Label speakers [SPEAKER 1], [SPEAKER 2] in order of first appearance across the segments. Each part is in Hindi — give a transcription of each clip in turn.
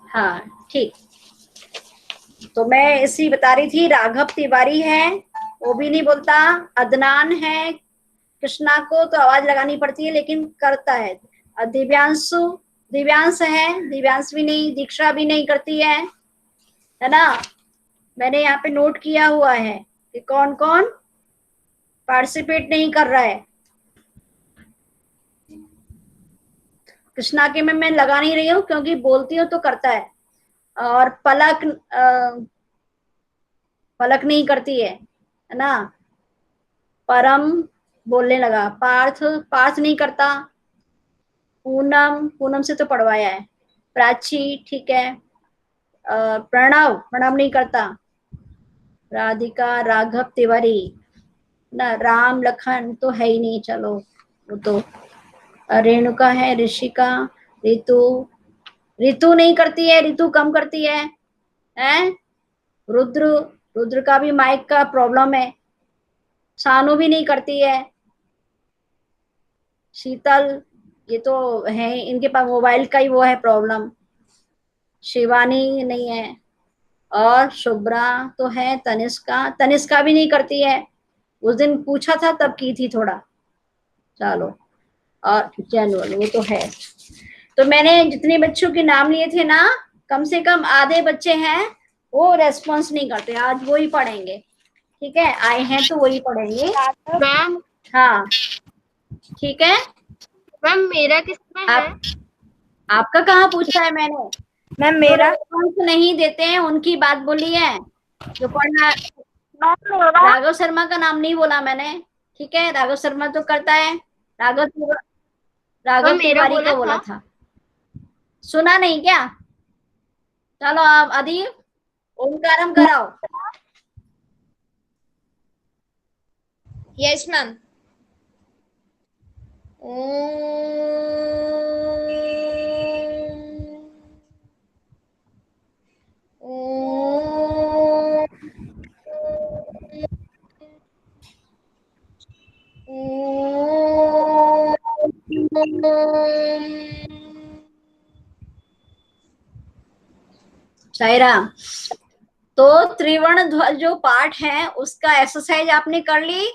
[SPEAKER 1] हाँ ठीक। तो मैं इसी बता रही थी, राघव तिवारी है, वो भी नहीं बोलता। अदनान है, कृष्णा को तो आवाज लगानी पड़ती है लेकिन करता है। दिव्यांशु, दिव्यांश है, दिव्यांश भी नहीं, दीक्षा भी नहीं करती है ना। मैंने यहाँ पे नोट किया हुआ है कि कौन कौन पार्टिसिपेट नहीं कर रहा है। कृष्णा के में मैं लगा नहीं रही हूँ क्योंकि बोलती हूँ तो करता है। और पलक, पलक नहीं करती है ना। परम बोलने लगा। पार्थ, पार्थ नहीं करता। पूनम, पूनम से तो पढ़वाया है। प्राची ठीक है। प्रणव, प्रणव नहीं करता। राधिका, राघव तिवारी ना। राम लखन तो है ही नहीं, चलो वो तो। रेणुका है, ऋषिका, रितु, रितु नहीं करती है, रितु कम करती है। रुद्र, रुद्र का भी माइक का प्रॉब्लम है। सानू भी नहीं करती है। शीतल, ये तो है, इनके पास मोबाइल का ही वो है प्रॉब्लम। शिवानी नहीं है। और शुभ्रा तो है। तनिष्का, तनिष्का भी नहीं करती है। उस दिन पूछा था तब की थी थोड़ा। चलो, और जनरल वो तो है। तो मैंने जितने बच्चों के नाम लिए थे ना, कम से कम आधे बच्चे हैं वो रेस्पॉन्स नहीं करते। आज वो ही पढ़ेंगे, ठीक है, आए हैं तो वही पढ़ेंगे।
[SPEAKER 2] मैम,
[SPEAKER 1] हाँ ठीक है।
[SPEAKER 2] मैम मेरा किसमें है?
[SPEAKER 1] आपका कहाँ पूछा है मैंने।
[SPEAKER 2] मैम
[SPEAKER 1] जो
[SPEAKER 2] मेरा,
[SPEAKER 1] रेस्पॉन्स नहीं देते हैं उनकी बात बोली है। जो पढ़ना,
[SPEAKER 2] मैम मेरा,
[SPEAKER 1] राघव शर्मा का नाम नहीं बोला मैंने, ठीक है। राघव शर्मा तो करता है। राघव, राघव
[SPEAKER 2] मैम मेरा
[SPEAKER 1] तिवारी
[SPEAKER 2] बोला
[SPEAKER 1] का बोला
[SPEAKER 2] था।
[SPEAKER 1] था। सुना नहीं क्या? चलो आप अदीब, ओंकारम कराओ।
[SPEAKER 2] Yes ma'am.
[SPEAKER 1] साई राम। तो त्रिवर्ण ध्वज जो पाठ है उसका एक्सरसाइज आपने कर ली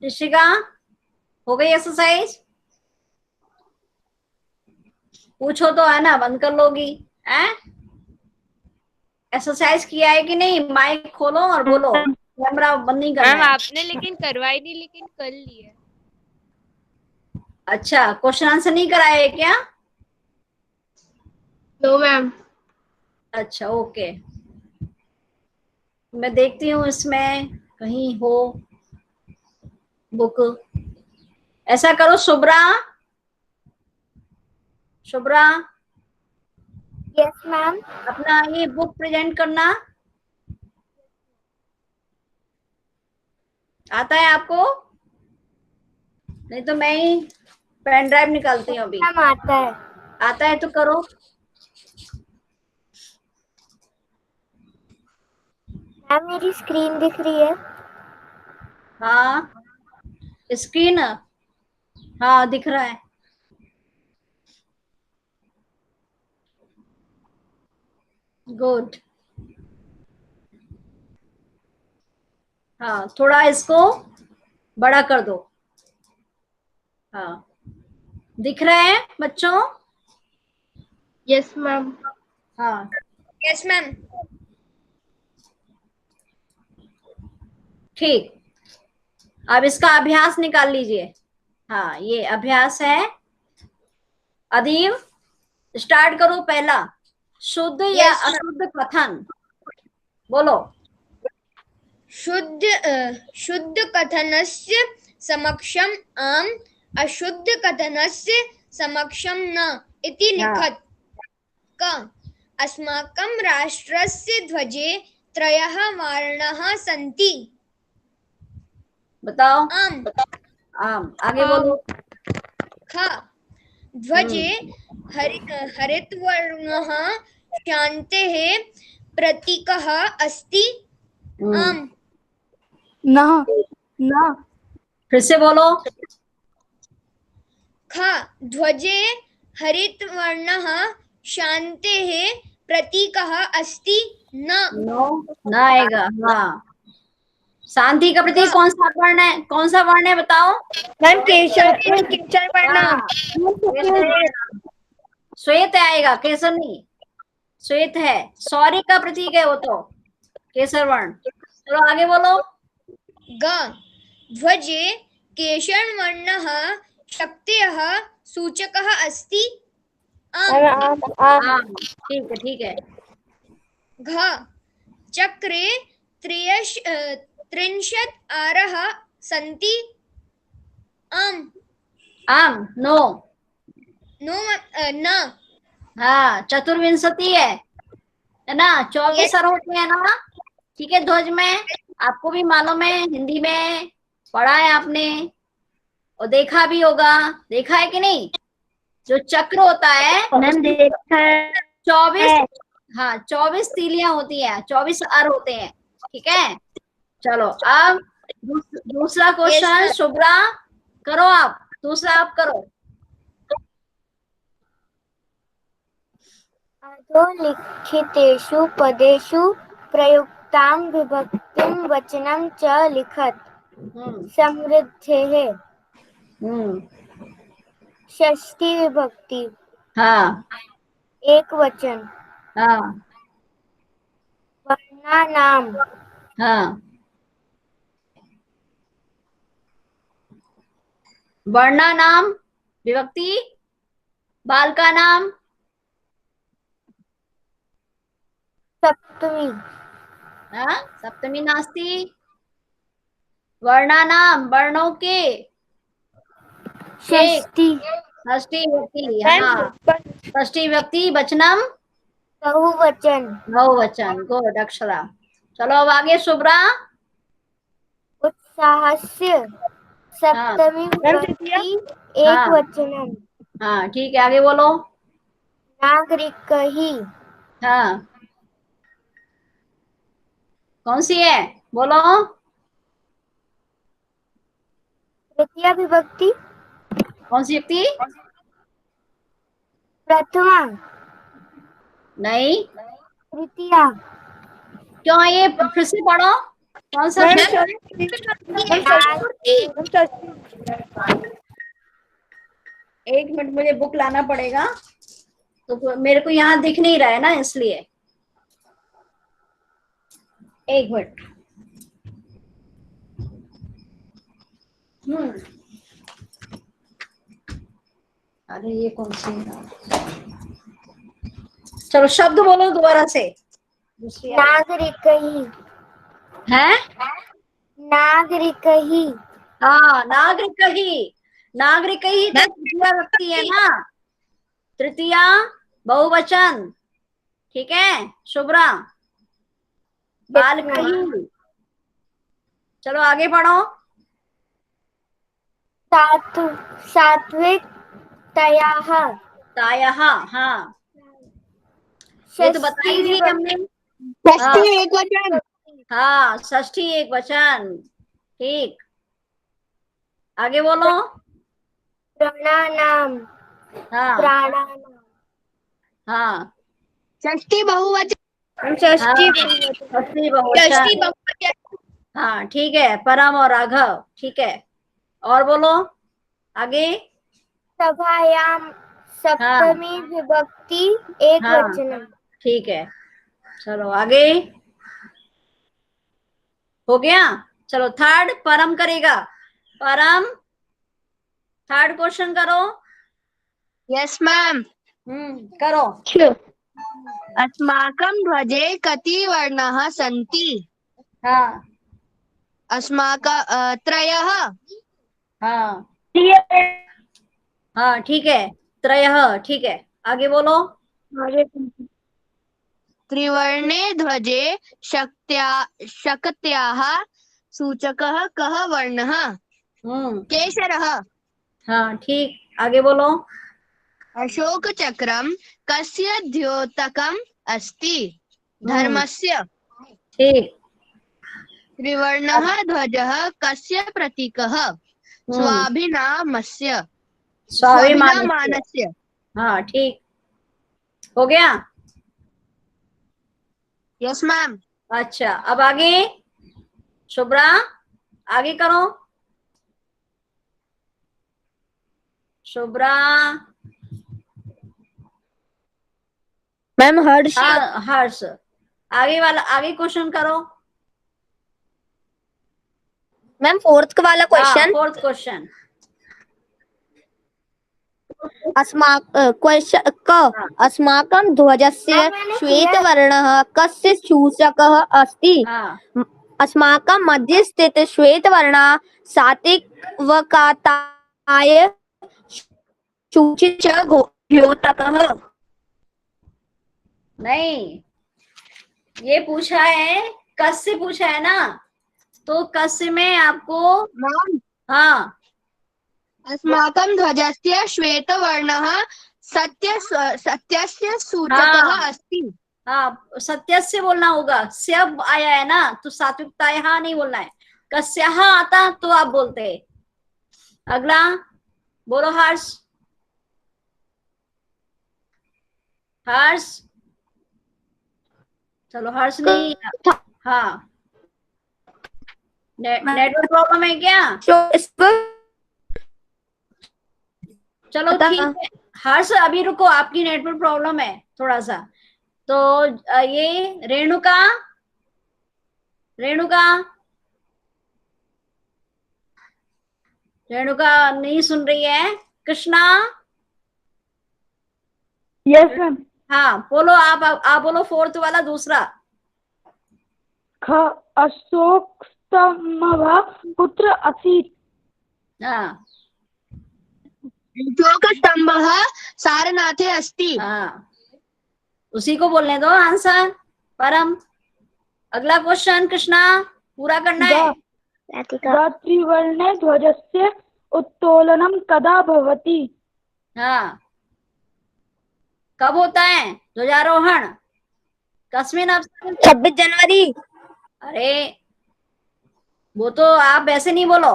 [SPEAKER 1] ऋषिका? हो गई एक्सरसाइज? पूछो तो, है ना, बंद कर लोगी है। एक्सरसाइज किया है कि नहीं? माइक खोलो और बोलो, कैमरा बंद नहीं करना
[SPEAKER 2] मैम
[SPEAKER 1] है।
[SPEAKER 2] आपने लेकिन करवाई नहीं, लेकिन कर ली है।
[SPEAKER 1] अच्छा, क्वेश्चन आंसर नहीं कराए क्या?
[SPEAKER 2] No ma'am.
[SPEAKER 1] अच्छा ओके। मैं देखती हूँ इसमें कहीं हो बुक। ऐसा करो शुभ्रा, शुभ्रा
[SPEAKER 2] यस मैम।
[SPEAKER 1] अपना ये बुक प्रेजेंट करना। आता है आपको? नहीं तो मैं ही पेन ड्राइव निकालती हूँ अभी।
[SPEAKER 2] मैम आता है।
[SPEAKER 1] आता है तो करो।
[SPEAKER 2] मैम मेरी स्क्रीन दिख रही है?
[SPEAKER 1] हाँ स्क्रीन, हाँ दिख रहा है। गुड। हाँ थोड़ा इसको बड़ा कर दो। हाँ दिख रहा है बच्चों?
[SPEAKER 2] Yes ma'am.
[SPEAKER 1] हाँ
[SPEAKER 2] यस मैम।
[SPEAKER 1] ठीक। अब इसका अभ्यास निकाल लीजिए। हाँ ये अभ्यास है। अदीब स्टार्ट करो पहला। शुद्ध या
[SPEAKER 2] यस मैम।
[SPEAKER 1] अशुद्ध कथन बोलो।
[SPEAKER 2] शुद्ध कथनस्य समक्षम आम, अशुद्ध कथनस्य समक्षम न इति
[SPEAKER 1] हाँ
[SPEAKER 2] लिखत। क अस्माकं राष्ट्रस्य ध्वजे त्रयः वर्णाः सन्ति।
[SPEAKER 1] बताओ।
[SPEAKER 2] आम।
[SPEAKER 1] आम, आगे बोलो।
[SPEAKER 2] ख ध्वजे हरितवर्णः शान्तेः प्रतीकः अस्ति।
[SPEAKER 1] हम्म,
[SPEAKER 2] आम। न न
[SPEAKER 1] फिर से बोलो।
[SPEAKER 2] ख ध्वजे हरितवर्णः शान्तेः प्रतीकः अस्ति न।
[SPEAKER 1] नो, न आएगा। हाँ, शांति का प्रतीक कौन सा वर्ण है? कौन सा वर्ण है बताओ?
[SPEAKER 3] मैम केसर वर्ण।
[SPEAKER 1] हाँ, केसर। श्वेत आएगा, केसर नहीं, श्वेत है। सॉरी का प्रतीक है वो तो, केसर वर्ण। चलो आगे बोलो।
[SPEAKER 2] ग ध्वजे केशरवर्णः शक्तेः सूचकः अस्ति। आम्।
[SPEAKER 1] हाँ, ठीक है, ठीक है।
[SPEAKER 2] घ चक्रे त्रिंशत् आरः सन्ति। आम्।
[SPEAKER 1] आम, नो।
[SPEAKER 2] नो न।
[SPEAKER 1] हाँ, चतुर्विंशति है ना, 24 सर होते हैं ना। ठीक है, ध्वज में आपको भी मालूम है, हिंदी में पढ़ा है आपने और देखा भी होगा। देखा है कि नहीं? जो चक्र होता है
[SPEAKER 3] मैम देखा है।
[SPEAKER 1] 24, हाँ 24 तीलियां होती हैं, 24 अर होते हैं। ठीक है, चलो अब दूसरा क्वेश्चन। शुभ्रा करो, आप दूसरा आप करो।
[SPEAKER 3] अधोलिखितेषु पदेषु प्रयुक्तां विभक्तिं वचनं च लिखत। समृद्धेः षष्ठी विभक्ति।
[SPEAKER 1] हाँ,
[SPEAKER 3] एक वचन।
[SPEAKER 1] हाँ,
[SPEAKER 3] वर्णानाम।
[SPEAKER 1] हाँ, वर्णा नाम विभक्ति। बालका नाम
[SPEAKER 3] सप्तमी।
[SPEAKER 1] हाँ, सप्तमी नास्ति। वर्णा नाम वर्णों के
[SPEAKER 3] षष्ठी।
[SPEAKER 1] षष्ठी विभक्ति। हाँ, षष्ठी विभक्ति वचनम
[SPEAKER 3] बहुवचन।
[SPEAKER 1] बहुवचन। गुड अक्षरा। चलो अब आगे शुभ्रा।
[SPEAKER 3] उत्साहस्य सप्तमी विभक्ति एक वचनम।
[SPEAKER 1] हाँ, ठीक है, आगे बोलो।
[SPEAKER 3] नागरिकहि।
[SPEAKER 1] हाँ, कौन सी है बोलो?
[SPEAKER 3] तृतीया विभक्ति।
[SPEAKER 1] कौन सी विभक्ति?
[SPEAKER 3] प्रथमा।
[SPEAKER 1] नहीं,
[SPEAKER 3] तृतीया।
[SPEAKER 1] क्यों? ये फिर से पढ़ो। कौन सा? एक मिनट, मुझे बुक लाना पड़ेगा, तो मेरे को यहाँ दिख नहीं रहा है ना, इसलिए एक मिनट। अरे ये कौन सी है? चलो शब्द बोलो दोबारा से।
[SPEAKER 3] नागरिकहि।
[SPEAKER 1] है?
[SPEAKER 3] नागरिकहि।
[SPEAKER 1] हाँ, नागरिकहि। नागरिकहि तो तृतीया विभक्ति है ना, तृतीया बहुवचन। ठीक है शुभ्रा। बालकहि। चलो आगे पढ़ो।
[SPEAKER 3] सात्विक तयाः।
[SPEAKER 1] तायः। हाँ, ये तो बताई दी हमने।
[SPEAKER 3] षष्ठी एक वचन।
[SPEAKER 1] हाँ, षष्ठी एक वचन। ठीक, आगे बोलो।
[SPEAKER 3] प्राणानाम।
[SPEAKER 1] हाँ,
[SPEAKER 3] प्राणानाम।
[SPEAKER 1] हाँ,
[SPEAKER 3] षष्ठी बहुवचन।
[SPEAKER 1] षष्ठी बहुवचन। हाँ, ठीक है, परम और राघव। ठीक है, और बोलो आगे।
[SPEAKER 3] सभायाम सप्तमी विभक्ति एक वचन।
[SPEAKER 1] ठीक है, चलो आगे। हो गया। चलो थर्ड परम करेगा। परम, थर्ड क्वेश्चन करो।
[SPEAKER 3] Yes ma'am.
[SPEAKER 1] करो।
[SPEAKER 3] अस्माकं ध्वजे कति वर्णाः सन्ति?
[SPEAKER 1] हाँ,
[SPEAKER 3] अस्माकं त्रयः।
[SPEAKER 1] हाँ, हाँ, ठीक है, त्रयः। ठीक है, आगे बोलो।
[SPEAKER 3] त्रिवर्णे ध्वजे शक्त्याः सूचकः कः वर्णः? केशरः।
[SPEAKER 1] हाँ, ठीक, आगे बोलो।
[SPEAKER 3] अशोक चक्रम कस्य द्योतकम् अस्ति? धर्मस्य।
[SPEAKER 1] ठीक।
[SPEAKER 3] त्रिवर्णः ध्वजः कस्य प्रतीकः? स्वाभिमानस्य।
[SPEAKER 1] स्वाभिमानस्य। हाँ, ठीक। हो गया?
[SPEAKER 3] Yes ma'am.
[SPEAKER 1] अच्छा, अब आगे शुभ्रा, आगे करो। शुभ्रा।
[SPEAKER 3] मैम हर्ष।
[SPEAKER 1] हाँ हर्ष, आगे वाला, आगे क्वेश्चन करो।
[SPEAKER 3] मैम फोर्थ वाला
[SPEAKER 1] हाँ,
[SPEAKER 3] क्वेश्चन।
[SPEAKER 1] Fourth question.
[SPEAKER 3] क्वेश्चन क
[SPEAKER 1] हाँ
[SPEAKER 3] अस्माकं ध्वजस्य श्वेतवर्णः कस्य सूचकः अस्ति?
[SPEAKER 1] हाँ
[SPEAKER 3] अस्माकं मध्ये स्थित श्वेतवर्णः सात्विकताय सूचित च द्योतकः।
[SPEAKER 1] नहीं, ये पूछा है, कस से पूछा है ना, तो कस में आपको,
[SPEAKER 3] मैम
[SPEAKER 1] हाँ
[SPEAKER 3] अस्माकं ध्वजस्य श्वेतवर्णः सत्यस्य सूचकः
[SPEAKER 1] हाँ
[SPEAKER 3] अस्ति।
[SPEAKER 1] हाँ, सत्य से बोलना होगा, स्यब आया है ना, तो सात्विकता यहाँ नहीं बोलना है। कस्याहा आता तो आप बोलते। अगला बोलो हर्ष। हर्ष, चलो हर्ष नहीं, हाँ नेटवर्क प्रॉब्लम है क्या? चलो ठीक है हर्ष, अभी रुको, आपकी नेटवर्क प्रॉब्लम है थोड़ा सा। तो ये रेणुका, रेणुका, रेणुका नहीं सुन रही है। Krishna,
[SPEAKER 4] yes ma'am.
[SPEAKER 1] हाँ बोलो, आप बोलो फोर्थ वाला दूसरा।
[SPEAKER 4] ख अशोक स्तंभः कुत्र आसीत्?
[SPEAKER 1] हाँ
[SPEAKER 3] अशोकस्तम्भः सारनाथे अस्ति।
[SPEAKER 1] हाँ, उसी को बोलने दो आंसर। परम, अगला क्वेश्चन कृष्णा पूरा करना है।
[SPEAKER 4] त्रिवर्णे ध्वजस्य उत्तोलनं कदा भवति?
[SPEAKER 1] हाँ, कब होता है ध्वजारोहण? कस्मिन् अवसरे?
[SPEAKER 3] 26 जनवरी।
[SPEAKER 1] अरे वो तो आप ऐसे नहीं बोलो,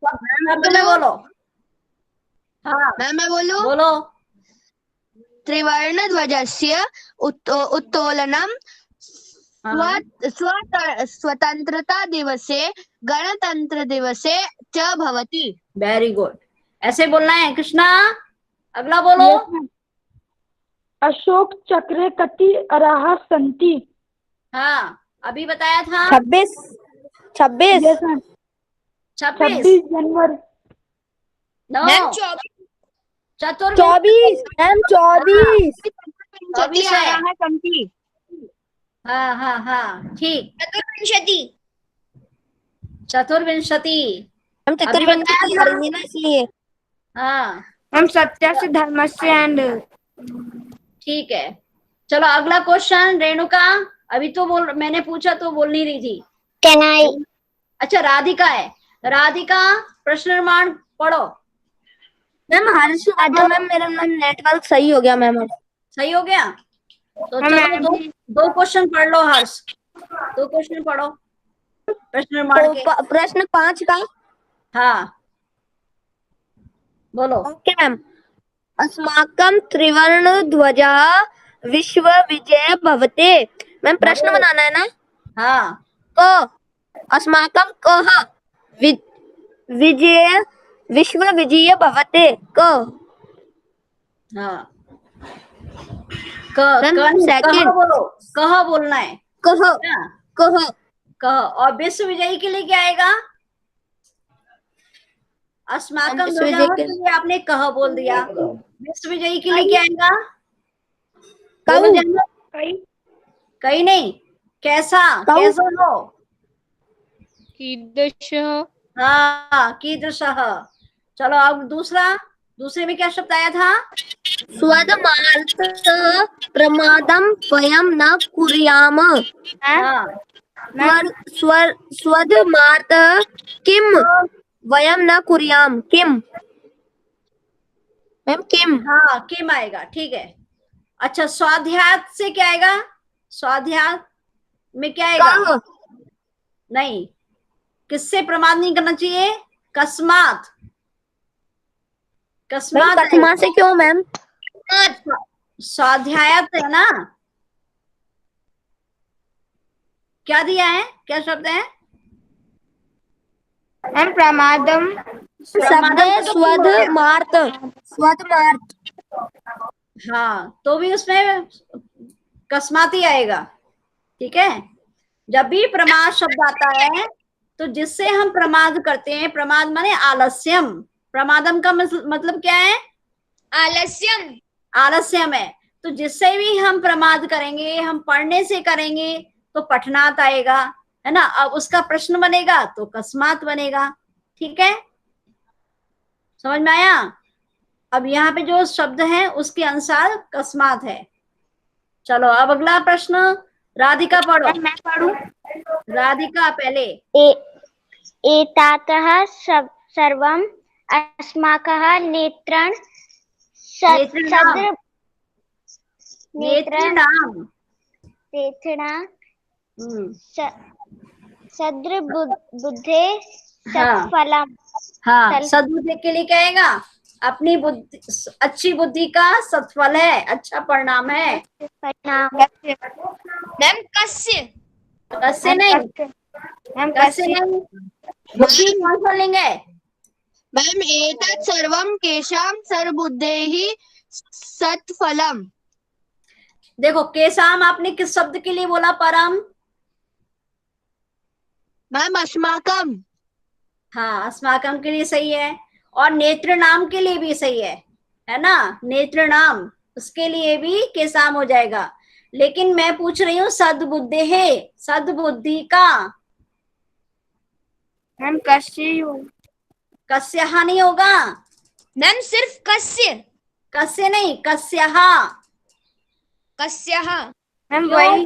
[SPEAKER 1] शब्द में बोलो। हाँ
[SPEAKER 3] मैं बोलूं?
[SPEAKER 1] बोलो।
[SPEAKER 3] त्रिवर्ण ध्वजस्य उत्तोलनं
[SPEAKER 1] हाँ,
[SPEAKER 3] स्वतंत्रता दिवसे गणतंत्र दिवसे च भवति।
[SPEAKER 1] वेरी गुड, ऐसे बोलना है कृष्णा। अगला बोलो।
[SPEAKER 4] Yes, ma'am. अशोक चक्रे कति अराः सन्ति?
[SPEAKER 1] हाँ अभी बताया था।
[SPEAKER 3] 26
[SPEAKER 4] Yes, ma'am.
[SPEAKER 1] 26
[SPEAKER 4] 26 जनवरी।
[SPEAKER 1] नो,
[SPEAKER 2] मैम 24
[SPEAKER 1] चतुर्विंश,
[SPEAKER 3] मैम 24
[SPEAKER 1] है।
[SPEAKER 3] आया है संति।
[SPEAKER 1] हाँ हाँ हाँ ठीक,
[SPEAKER 2] चतुर्विंशति।
[SPEAKER 1] चतुर्विंशति
[SPEAKER 3] हम
[SPEAKER 1] अभी
[SPEAKER 3] चतुर्विंशति
[SPEAKER 1] बताया
[SPEAKER 3] आ
[SPEAKER 1] था।
[SPEAKER 3] रही है ना इसलिए।
[SPEAKER 1] हाँ
[SPEAKER 4] हम सत्यस्य धर्मस्य एंड
[SPEAKER 1] ठीक है, चलो अगला क्वेश्चन रेणुका। अभी तो बोल, मैंने पूछा तो बोल नहीं रही थी।
[SPEAKER 3] Can I?
[SPEAKER 1] अच्छा राधिका है, राधिका प्रश्न निर्माण पढ़ो।
[SPEAKER 3] मैम हर्ष आजा मैम, मेरा नेटवर्क सही हो गया मैम।
[SPEAKER 1] सही हो गया? तो चलो दो क्वेश्चन पढ़ लो हर्ष, 2 क्वेश्चन पढ़ो प्रश्न निर्माण के।
[SPEAKER 3] प्रश्न 5 का।
[SPEAKER 1] हाँ बोलो।
[SPEAKER 3] Okay ma'am. अस्माकं त्रिवर्ण ध्वजः विश्व विजय भवते। मैम प्रश्न बनाना है ना।
[SPEAKER 1] हाँ
[SPEAKER 3] क अस्माकं कः विजय विश्व विजय भवते क।
[SPEAKER 1] हाँ
[SPEAKER 3] मैम
[SPEAKER 1] कह
[SPEAKER 3] सेकंड
[SPEAKER 1] बोलो, कह बोलना है।
[SPEAKER 3] कह
[SPEAKER 1] क्या?
[SPEAKER 3] कह
[SPEAKER 1] कह, और विश्व विजयी के लिए क्या आएगा? अस्माकम
[SPEAKER 3] विश्व विजयी
[SPEAKER 1] ध्वजः
[SPEAKER 3] के
[SPEAKER 1] के लिए आपने कह बोल दिया, विश्व विजयी के लिए क्या आएगा?
[SPEAKER 3] कऊ।
[SPEAKER 1] बोलो जन्म, कहीं नहीं, कैसा,
[SPEAKER 3] कऊ।
[SPEAKER 1] कैसा हो?
[SPEAKER 2] कीदृशः।
[SPEAKER 1] हाँ कीदृशः। चलो अब दूसरे में क्या शब्द आया था?
[SPEAKER 3] स्वदमार्थ प्रमादं वयं न कुर्याम।
[SPEAKER 1] हाँ
[SPEAKER 3] स्वदमार्थ किम वयं न कुर्याम किम। मैम किम।
[SPEAKER 1] हाँ किम आएगा, ठीक है। अच्छा स्वाध्याय से क्या आएगा? स्वाध्याय में क्या आएगा?
[SPEAKER 3] कह।
[SPEAKER 1] नहीं, किससे प्रमाद नहीं करना चाहिए? कस्मात,
[SPEAKER 3] मैम कस्मा से क्यों मैम?
[SPEAKER 1] स्वाध्यायत है ना, क्या दिया है, क्या शब्द है?
[SPEAKER 3] मैम प्रमादम शब्द है स्वध मार्त, स्वध मार्त।
[SPEAKER 1] हाँ, तो भी उसमें कस्माती आएगा। ठीक है, जब भी प्रमाद शब्द आता है तो जिससे हम प्रमाद करते हैं, प्रमाद माने आलस्यम, प्रमादम का मतलब क्या है?
[SPEAKER 2] आलस्यम।
[SPEAKER 1] आलस्यम है। तो जिससे भी हम प्रमाद करेंगे, हम पढ़ने से करेंगे तो पठनात आएगा, है ना। अब उसका प्रश्न बनेगा तो कस्मात बनेगा। ठीक है, समझ में आया? अब यहाँ पे जो शब्द है उसके अनुसार कस्मात है। चलो अब अगला प्रश्न, राधिका पढ़ो।
[SPEAKER 3] मैं पढ़ूं?
[SPEAKER 1] राधिका पहले।
[SPEAKER 5] एतातः सर्वम् अस्माकः नेत्रं
[SPEAKER 1] नेत्रणाम, नेत्रणाम।
[SPEAKER 5] सद्बुद्धे
[SPEAKER 1] हाँ
[SPEAKER 5] सत्फलम्।
[SPEAKER 1] हाँ, सद्बुद्धि के लिए क्या आएगा? अपनी बुद्धि, अच्छी बुद्धि का सत्फल है, अच्छा परिणाम है।
[SPEAKER 2] मैम कस्य।
[SPEAKER 1] कस्य नहीं, कस्य नहीं, बुद्धि कौन सा लेंगे?
[SPEAKER 3] मैम एतत् सर्वं केशां सर्वबुद्धेः सत्फलम्।
[SPEAKER 1] देखो, केसाम आपने किस शब्द के लिए बोला? परम।
[SPEAKER 3] मैम अस्माकम।
[SPEAKER 1] हाँ, अस्माकम के लिए सही है, और नेत्र नाम के लिए भी सही है ना। नेत्र नाम, उसके लिए भी केसाम हो जाएगा। लेकिन मैं पूछ रही हूँ सद्बुद्धि है, सद्बुद्धि का।
[SPEAKER 3] मैम कस्य
[SPEAKER 1] कस्यहा नहीं होगा,
[SPEAKER 2] मैम सिर्फ कस्य।
[SPEAKER 1] कस्य नहीं, कस्यहा।
[SPEAKER 2] कस्यः।
[SPEAKER 3] मैम
[SPEAKER 1] क्यों?
[SPEAKER 3] वही।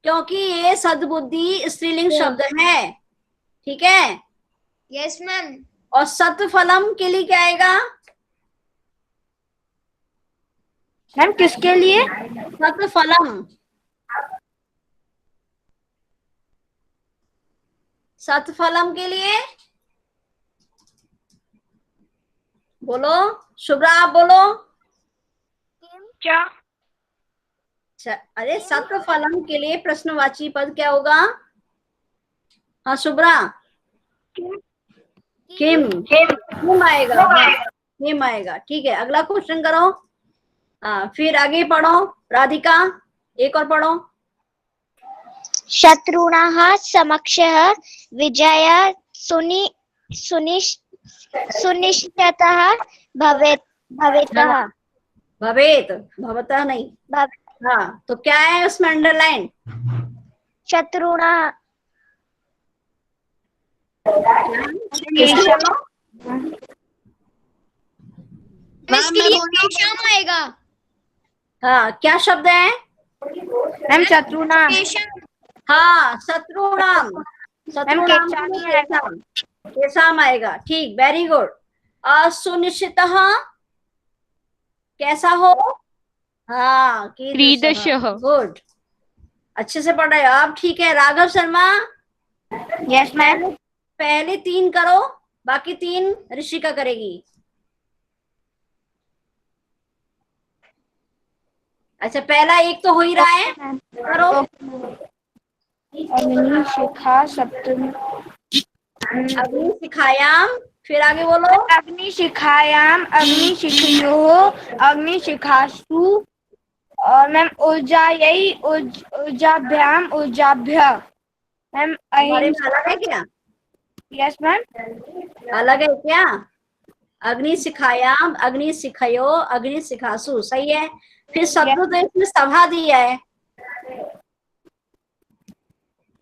[SPEAKER 1] क्योंकि ये सद्बुद्धि स्त्रीलिंग शब्द है। ठीक है,
[SPEAKER 2] यस मैम।
[SPEAKER 1] और सत्फलम के लिए क्या आएगा?
[SPEAKER 3] मैम किसके लिए?
[SPEAKER 1] सत्फलम, सत्फलम के लिए बोलो, शुभ्रा आप बोलो।
[SPEAKER 4] क्या?
[SPEAKER 1] अरे सत्फलम के लिए प्रश्नवाची पद क्या होगा? हाँ शुभ्रा, किम, किम आएगा। हाँ, किम आएगा। ठीक है, अगला क्वेश्चन करो। फिर आगे पढ़ो राधिका, एक और पढ़ो।
[SPEAKER 5] शत्रुणः समक्षः विजय सुनिश्चितः भवेतः।
[SPEAKER 1] हाँ, भवेत, भवतः नहीं। हाँ, तो क्या है उसमें अंडरलाइन?
[SPEAKER 5] शत्रुणः
[SPEAKER 2] इसके लिए केशाम आएगा।
[SPEAKER 1] हाँ, क्या शब्द है?
[SPEAKER 3] मैम शत्रुना।
[SPEAKER 2] केशाम।
[SPEAKER 1] हाँ, शत्रुणाम, शत्रुणाम केशाम, केशाम आएगा। ठीक, वेरी गुड। सुनिश्चितः कैसा हो? हाँ, कीदृशः। गुड, अच्छे से पढ़ रहे हो आप। ठीक है, राघव शर्मा।
[SPEAKER 3] Yes ma'am.
[SPEAKER 1] पहले 3 करो, बाकी 3 ऋषिका करेगी। अच्छा, पहला 1 तो हो ही रहा है, करो।
[SPEAKER 3] अग्नि शिखा सप्तमी।
[SPEAKER 1] अग्नि शिखायाम, फिर आगे बोलो।
[SPEAKER 3] अग्नि शिखायाम अग्नि शिखयोः अग्नि शिखासु। और मैम ऊर्जायै ऊर्जाभ्याम ऊर्जाभ्य। मैम
[SPEAKER 1] तुम्हारे में अलग है क्या?
[SPEAKER 3] Yes ma'am.
[SPEAKER 1] अलग है क्या? अग्नि शिखायाम अग्नि शिखयो अग्नि शिखासु, सही है। फिर शब्द तो इसमें सभा दिया है।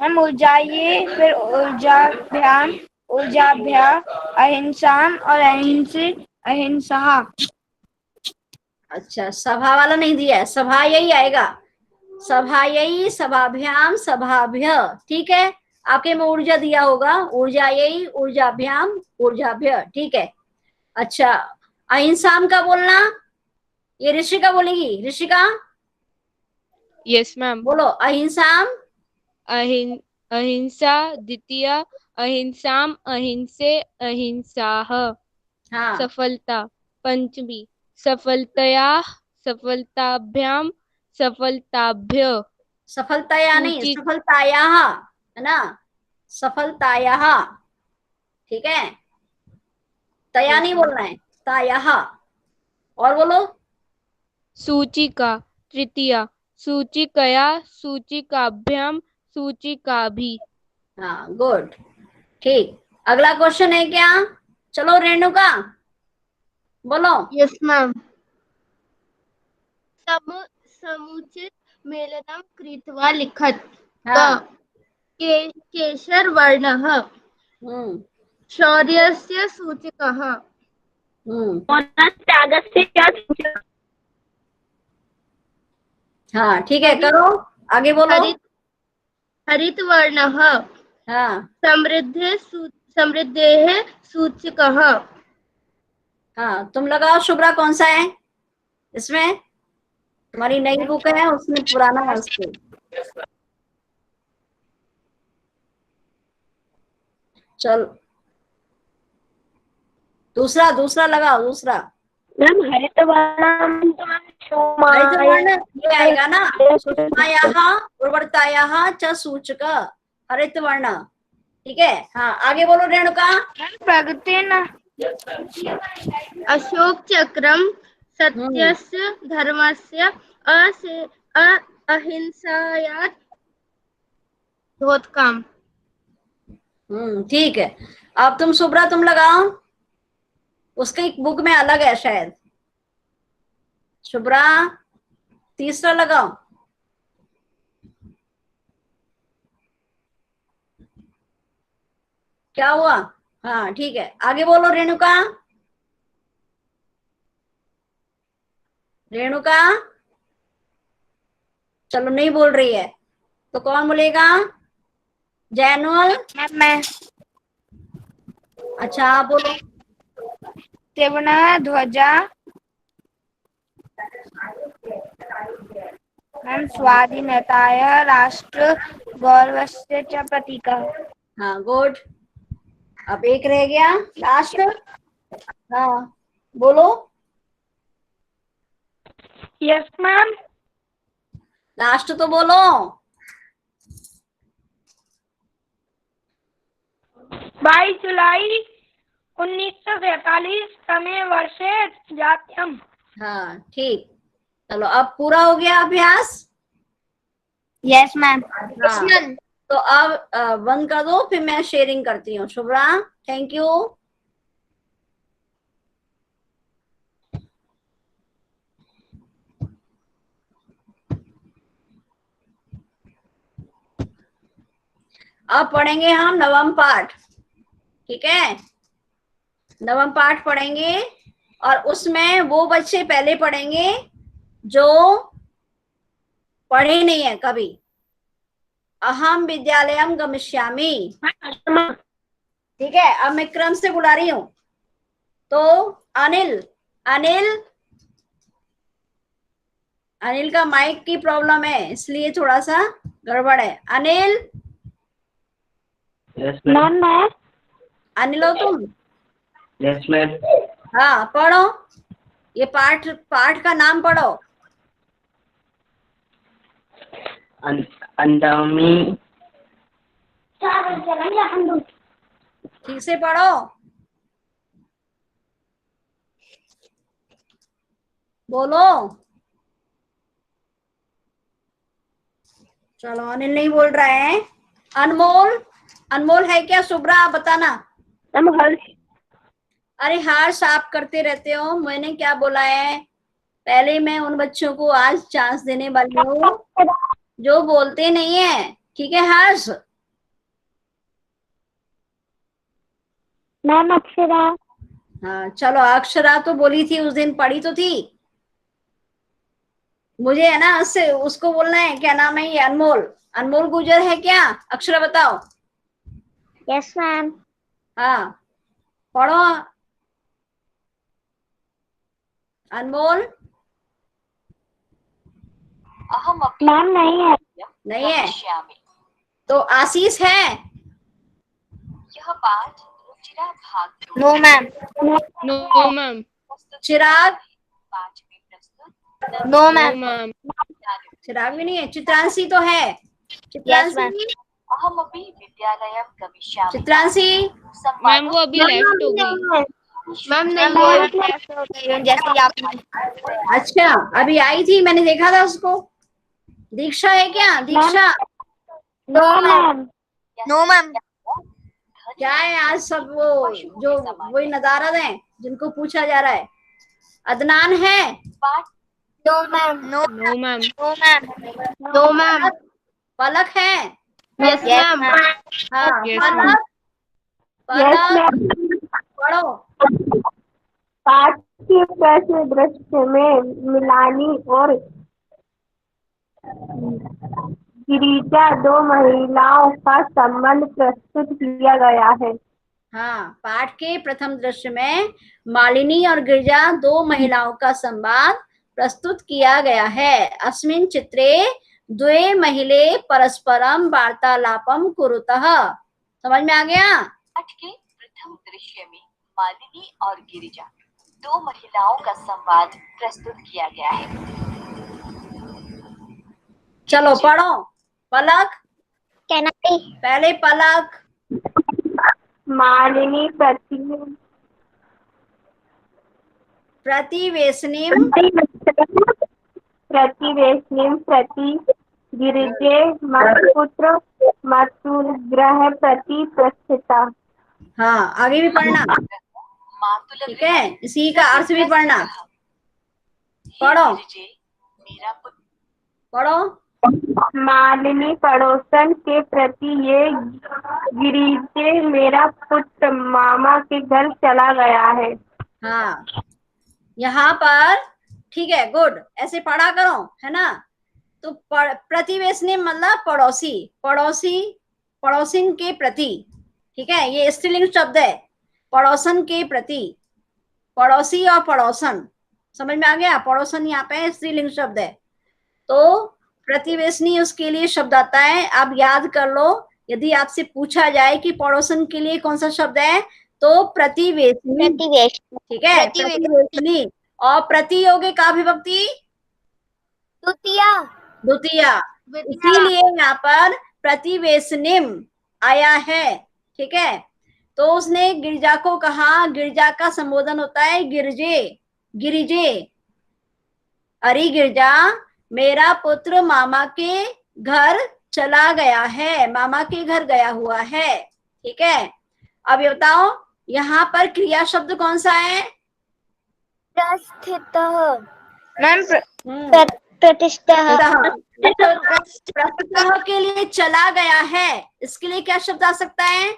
[SPEAKER 3] मैम ऊर्जाये, फिर ऊर्जाभ्याम ऊर्जाभ्या, अहिंसाम और अहिंसे अहिंसा।
[SPEAKER 1] अच्छा, सभा वाला नहीं दिया है, सभा यही आएगा। सभा यही, सभाभ्याम सभाभ्य। ठीक है, आपके में ऊर्जा दिया होगा, ऊर्जा यही ऊर्जाभ्याम ऊर्जाभ्य। ठीक है। अच्छा, अहिंसाम का बोलना, ये ऋषिका बोलेगी। Rishika
[SPEAKER 6] yes ma'am.
[SPEAKER 1] बोलो, अहिंसाम।
[SPEAKER 6] अहिंसा द्वितीय, अहिंसाम अहिंसे अहिंसाः।
[SPEAKER 1] हाँ,
[SPEAKER 6] सफलता पंचमी, सफलतया सफलताभ्याम सफलताभ्य
[SPEAKER 1] सफलताया नहीं,
[SPEAKER 6] सूची-
[SPEAKER 1] सफलताया, है ना, सफलताया, ठीक है, तया नहीं बोलना है, ताया। और बोलो।
[SPEAKER 6] सूचिका तृतीया सूचिकया सूचिकाभ्याम सूचिकाभि।
[SPEAKER 1] हाँ गुड, ठीक। अगला क्वेश्चन है क्या? चलो रेणुका बोलो।
[SPEAKER 3] Yes ma'am. समुचित मेलनं कृत्वा लिखत।
[SPEAKER 1] हाँ।
[SPEAKER 3] केशर वर्णः
[SPEAKER 1] हम्म
[SPEAKER 3] शौर्यस्य सूचकः।
[SPEAKER 4] त्यागस्य क्या सूचक?
[SPEAKER 1] हाँ ठीक है, करो आगे बोलो।
[SPEAKER 3] हरित वर्णः
[SPEAKER 1] हाँ
[SPEAKER 3] समृद्धेः सूचकः।
[SPEAKER 1] हाँ, तुम लगाओ शुभ्रा, कौन सा है इसमें? तुम्हारी नई बुक है, उसमें पुराना है उसको। चल दूसरा, दूसरा लगाओ, दूसरा।
[SPEAKER 4] मैम हरितवर्णम
[SPEAKER 1] हरितवर्ण ये आएगा ना, सुषमायाः उर्वरतायाः च सूचक हरितवर्ण, ठीक है। हाँ आगे बोलो रेणुका।
[SPEAKER 3] प्रगतेन अशोक चक्रम सत्यस्य धर्मस्य अहिंसाया धोतकाम।
[SPEAKER 1] ठीक है। अब तुम शुभ्रा तुम लगाओ, उसके एक बुक में अलग है शायद। शुभ्रा तीसरा लगाओ। क्या हुआ? हाँ ठीक है, आगे बोलो रेणुका। रेणुका चलो नहीं बोल रही है, तो कौन बोलेगा? जैनुअल।
[SPEAKER 3] मैं
[SPEAKER 1] अच्छा आप बोलो।
[SPEAKER 3] त्रिवर्णः ध्वजा मैम स्वाधीनताय राष्ट्र गौरवस्य च प्रतीकः।
[SPEAKER 1] हाँ गुड। अब एक रह गया लास्ट। हाँ बोलो।
[SPEAKER 4] Yes ma'am.
[SPEAKER 1] लास्ट तो बोलो।
[SPEAKER 4] 22 जुलाई 1947 तमे वर्षे जात्यम।
[SPEAKER 1] हाँ ठीक, चलो अब पूरा हो गया अभ्यास।
[SPEAKER 3] Yes ma'am.
[SPEAKER 1] हाँ तो अब बंद कर दो, फिर मैं शेयरिंग करती हूँ। Shubhra thank you. अब पढ़ेंगे हम नवम पाठ, ठीक है। नवम पाठ पढ़ेंगे और उसमें वो बच्चे पहले पढ़ेंगे जो पढ़े नहीं है कभी। अहम विद्यालयम गमिष्यामि, ठीक है। अब मैं क्रम से बुला रही हूं, तो अनिल, अनिल, अनिल का माइक की प्रॉब्लम है इसलिए थोड़ा सा गड़बड़ है। अनिल।
[SPEAKER 4] मैम मैं
[SPEAKER 1] अनिल हो तुम?
[SPEAKER 7] Yes ma'am.
[SPEAKER 1] हाँ पढ़ो, ये पाठ, पाठ का नाम पढ़ो।
[SPEAKER 7] अंदामी।
[SPEAKER 1] ठीक से पढ़ो, बोलो। चलो अनिल नहीं बोल रहा है। अनमोल, अनमोल है क्या? शुभ्रा आप बताना।
[SPEAKER 4] मैम हर्ष।
[SPEAKER 1] अरे हार्श आप करते रहते हो, मैंने क्या बोला है? पहले मैं उन बच्चों को आज चांस देने वाली हूँ जो बोलते नहीं है, ठीक है। हर्ष।
[SPEAKER 4] मैम अक्षरा।
[SPEAKER 1] हाँ चलो, अक्षरा तो बोली थी उस दिन, पढ़ी तो थी। मुझे है ना उससे उसको बोलना है, क्या नाम है ये? अनमोल, अनमोल गुजर है क्या? अक्षरा बताओ।
[SPEAKER 5] Yes ma'am.
[SPEAKER 1] हाँ पढ़ो अनमोल।
[SPEAKER 4] मैम नहीं है।
[SPEAKER 1] नहीं है तो आशीष है?
[SPEAKER 3] No ma'am.
[SPEAKER 6] No ma'am.
[SPEAKER 1] Chirag?
[SPEAKER 3] No
[SPEAKER 6] no
[SPEAKER 3] ma'am.
[SPEAKER 6] Ma'am.
[SPEAKER 1] Chirag भी नहीं है। चित्रांशी तो है।
[SPEAKER 3] Yes, ma'am.
[SPEAKER 1] चित्रांशी
[SPEAKER 6] मैम वो अभी लेफ्ट हो गई।
[SPEAKER 3] मैम नहीं, वो लेफ्ट हो गई जैसे ही आपने।
[SPEAKER 1] अच्छा, अभी आई थी, मैंने देखा था उसको। दीक्षा है क्या? Diksha
[SPEAKER 3] no ma'am. No ma'am.
[SPEAKER 1] क्या है आज सब वो जो वही नदारद हैं जिनको पूछा जा रहा है। अदनान है?
[SPEAKER 3] No ma'am. No
[SPEAKER 6] no ma'am.
[SPEAKER 3] No ma'am. No ma'am.
[SPEAKER 1] Palak है?
[SPEAKER 3] Yes ma'am.
[SPEAKER 1] हाँ
[SPEAKER 6] Yes,
[SPEAKER 1] Palak,
[SPEAKER 4] yes
[SPEAKER 1] Palak
[SPEAKER 4] ma'am.
[SPEAKER 1] पढ़ो।
[SPEAKER 4] पाठ्य प्रश्न दृश्य में मिलानी और गिरिजा दो महिलाओं का संबंध प्रस्तुत किया गया है।
[SPEAKER 1] हाँ, पाठ के प्रथम दृश्य में मालिनी और गिरिजा दो महिलाओं का संवाद प्रस्तुत किया गया है। अस्मिन् चित्रे द्वे महिले परस्परम वार्तालापम कुरुतः। समझ में आ गया?
[SPEAKER 8] पाठ के प्रथम दृश्य में मालिनी और गिरिजा दो महिलाओं का संवाद प्रस्तुत किया गया है।
[SPEAKER 1] चलो पढ़ो। पलक,
[SPEAKER 5] Can I?
[SPEAKER 1] पहले पलक।
[SPEAKER 4] मालिनी
[SPEAKER 1] प्रतिवेशनिम
[SPEAKER 4] प्रतिवेशनिम प्रति गिरिजे मत्पुत्र मातुलग्रह प्रति प्रस्थिता।
[SPEAKER 1] हाँ, आगे भी पढ़ना, ठीक है? इसी का अर्थ भी पढ़ना। पढ़ो
[SPEAKER 8] मेरा पुत्र
[SPEAKER 1] पढ़ो।
[SPEAKER 4] मालिनी पड़ोसन के प्रति ये गिरिजे मेरा पुत्र मामा के घर चला गया है।
[SPEAKER 1] हाँ, यहाँ पर ठीक है, गुड, ऐसे पढ़ा करो, है ना? तो प्रतिवेशनी मतलब पड़ोसी, पड़ोसी, पड़ोसिन के प्रति, ठीक है? ये स्त्रीलिंग शब्द है, पड़ोसन के प्रति, पड़ोसी और पड़ोसन, समझ में आ गया? पड़ोसन यहाँ पे स्त्रीलिंग शब्द है, तो प्रतिवेशनी उसके लिए शब्द आता है। आप याद कर लो, यदि आपसे पूछा जाए कि पड़ोसन के लिए कौन सा शब्द है, तो प्रतिवेशनी, ठीक है? प्रतिवेशनी। और प्रतियोगी का विभक्ति
[SPEAKER 3] द्वितीया।
[SPEAKER 1] द्वितीया, इसीलिए यहाँ पर प्रतिवेशनिम आया है, ठीक है? तो उसने गिरिजा को कहा, गिरिजा का संबोधन होता है गिरजे, गिरिजे। अरे गिरिजा, मेरा पुत्र मामा के घर चला गया है, मामा के घर गया हुआ है, ठीक है? अब ये बताओ, यहाँ पर क्रिया शब्द कौन सा है?
[SPEAKER 3] प्रस्थितः। मैम
[SPEAKER 5] प्रतिष्ठा।
[SPEAKER 1] प्रस्तुतः के लिए चला गया है, इसके लिए क्या शब्द आ सकता है?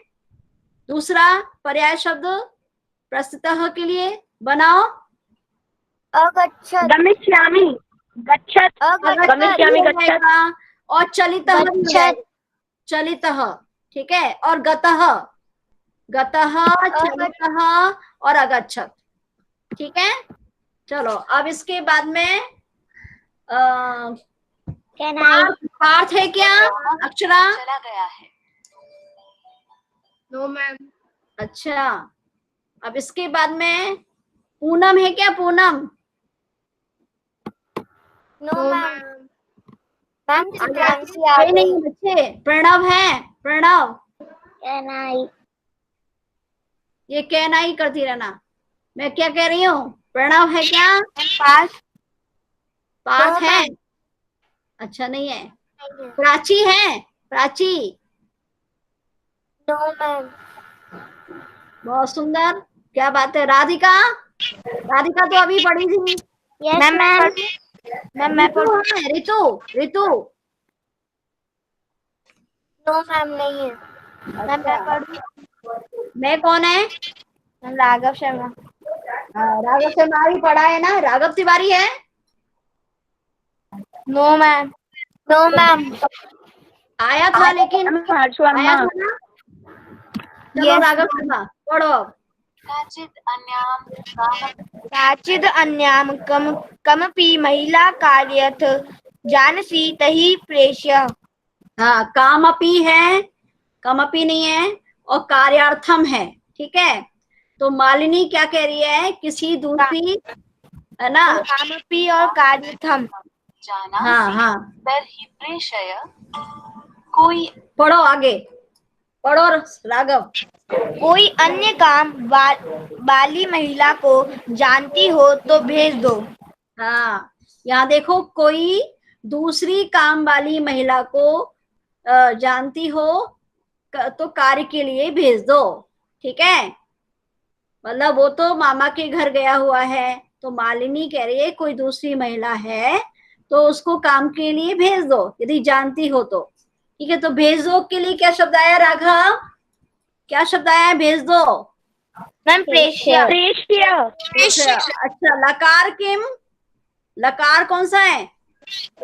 [SPEAKER 1] दूसरा पर्याय शब्द प्रस्तुतः के लिए बनाओ।
[SPEAKER 3] अगच्छत्।
[SPEAKER 4] गमिष्यामि गच्छत्। गमिष्यामि गच्छत्।
[SPEAKER 1] और चलितः, चलितः, ठीक है? और गतः, गतः, चलितः और अगच्छत्, ठीक है? चलो अब इसके बाद में
[SPEAKER 5] Can I?
[SPEAKER 1] पार्थ है क्या? अक्षरा?
[SPEAKER 8] चला गया है।
[SPEAKER 3] No ma'am.
[SPEAKER 1] अच्छा, अब इसके बाद में पूनम है क्या? पूनम?
[SPEAKER 3] No ma'am. मैम
[SPEAKER 1] कोई नहीं बच्चे। प्रणव है? प्रणव?
[SPEAKER 5] Can I?
[SPEAKER 1] ये कहना ही करती रहना, मैं क्या कह रही हूँ? प्रणव है क्या?
[SPEAKER 3] पास।
[SPEAKER 1] पार्थ है? अच्छा नहीं है। प्राची है? प्राची?
[SPEAKER 3] No ma'am.
[SPEAKER 1] बहुत सुंदर, क्या बात है। राधिका? राधिका तो अभी पढ़ी थी।
[SPEAKER 5] Yes, ma'am.
[SPEAKER 3] मैम मैं
[SPEAKER 1] ऋतु है? ऋतु? ऋतु?
[SPEAKER 3] नो मैम नहीं है। मैम मैं पढ़ूं?
[SPEAKER 1] मैं कौन है?
[SPEAKER 3] मैम राघव शर्मा।
[SPEAKER 1] राघव शर्मा भी पढ़ा है ना? राघव तिवारी है?
[SPEAKER 3] No ma'am. No ma'am.
[SPEAKER 1] आया था लेकिन आया था ना? चलो राघव शर्मा पढ़ो।
[SPEAKER 3] काचिद् अन्याम कमपि महिला कार्यथ जानसी तहि प्रेष्य।
[SPEAKER 1] हाँ, कामपि है, कमपि नहीं है, और कार्यार्थम है, ठीक है? तो मालिनी क्या कह रही है? किसी दूसरी है ना।
[SPEAKER 3] कामपि और कार्यर्थम।
[SPEAKER 8] जाना
[SPEAKER 1] हाँ हाँ,
[SPEAKER 8] तर्हि प्रेषय। कोई
[SPEAKER 1] पढ़ो आगे, पढ़ो राघव।
[SPEAKER 3] कोई अन्य काम वाली महिला को जानती हो तो भेज दो।
[SPEAKER 1] हाँ, यहाँ देखो, कोई दूसरी काम वाली महिला को जानती हो तो कार्य के लिए भेज दो। ठीक है, मतलब वो तो मामा के घर गया हुआ है, तो मालिनी कह रही है कोई दूसरी महिला है तो उसको काम के लिए भेज दो, यदि जानती हो तो। ठीक है, तो भेज दो के लिए क्या शब्द आया राघव? क्या शब्द आया है भेज दो?
[SPEAKER 3] मैम प्रेष्य।
[SPEAKER 1] प्रेष्य। अच्छा, लकार किम? लकार कौन सा है?